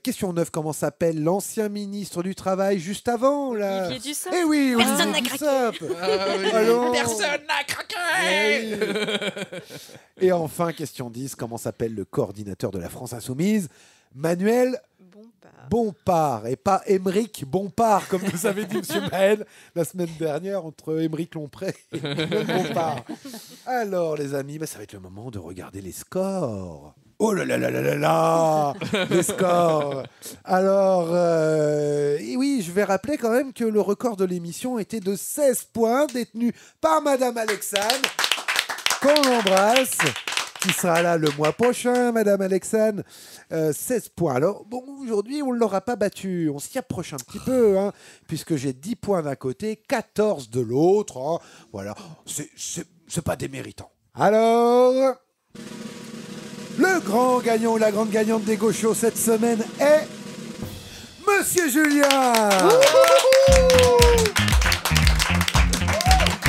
Question 9. Comment s'appelle l'ancien ministre du Travail juste avant là? Olivier Dussopt. Eh oui, Personne Olivier n'a craqué. Dussopt. Ah oui. Allons. Personne n'a craqué. Et enfin, question 10. Comment s'appelle le coordinateur de la France Insoumise? Manuel Bompard, et pas Émeric Bompard, comme nous avait dit M. Maël la semaine dernière entre Émeric Lompré et Manuel Bompard. Alors, les amis, ça va être le moment de regarder les scores. Oh là là là là là là, les scores. Alors, et oui, je vais rappeler quand même que le record de l'émission était de 16 points, détenu par Madame Alexandre, qu'on embrasse, qui sera là le mois prochain, Madame Alexandre. 16 points. Alors, bon, aujourd'hui, on ne l'aura pas battu. On s'y approche un petit peu, hein, puisque j'ai 10 points d'un côté, 14 de l'autre. Hein. Voilà, c'est pas déméritant. Alors, le grand gagnant ou la grande gagnante des Gauchos cette semaine est Monsieur Julien.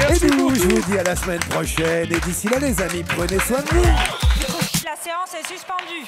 Et nous, je vous dis à la semaine prochaine. Et d'ici là, les amis, prenez soin de vous. La séance est suspendue.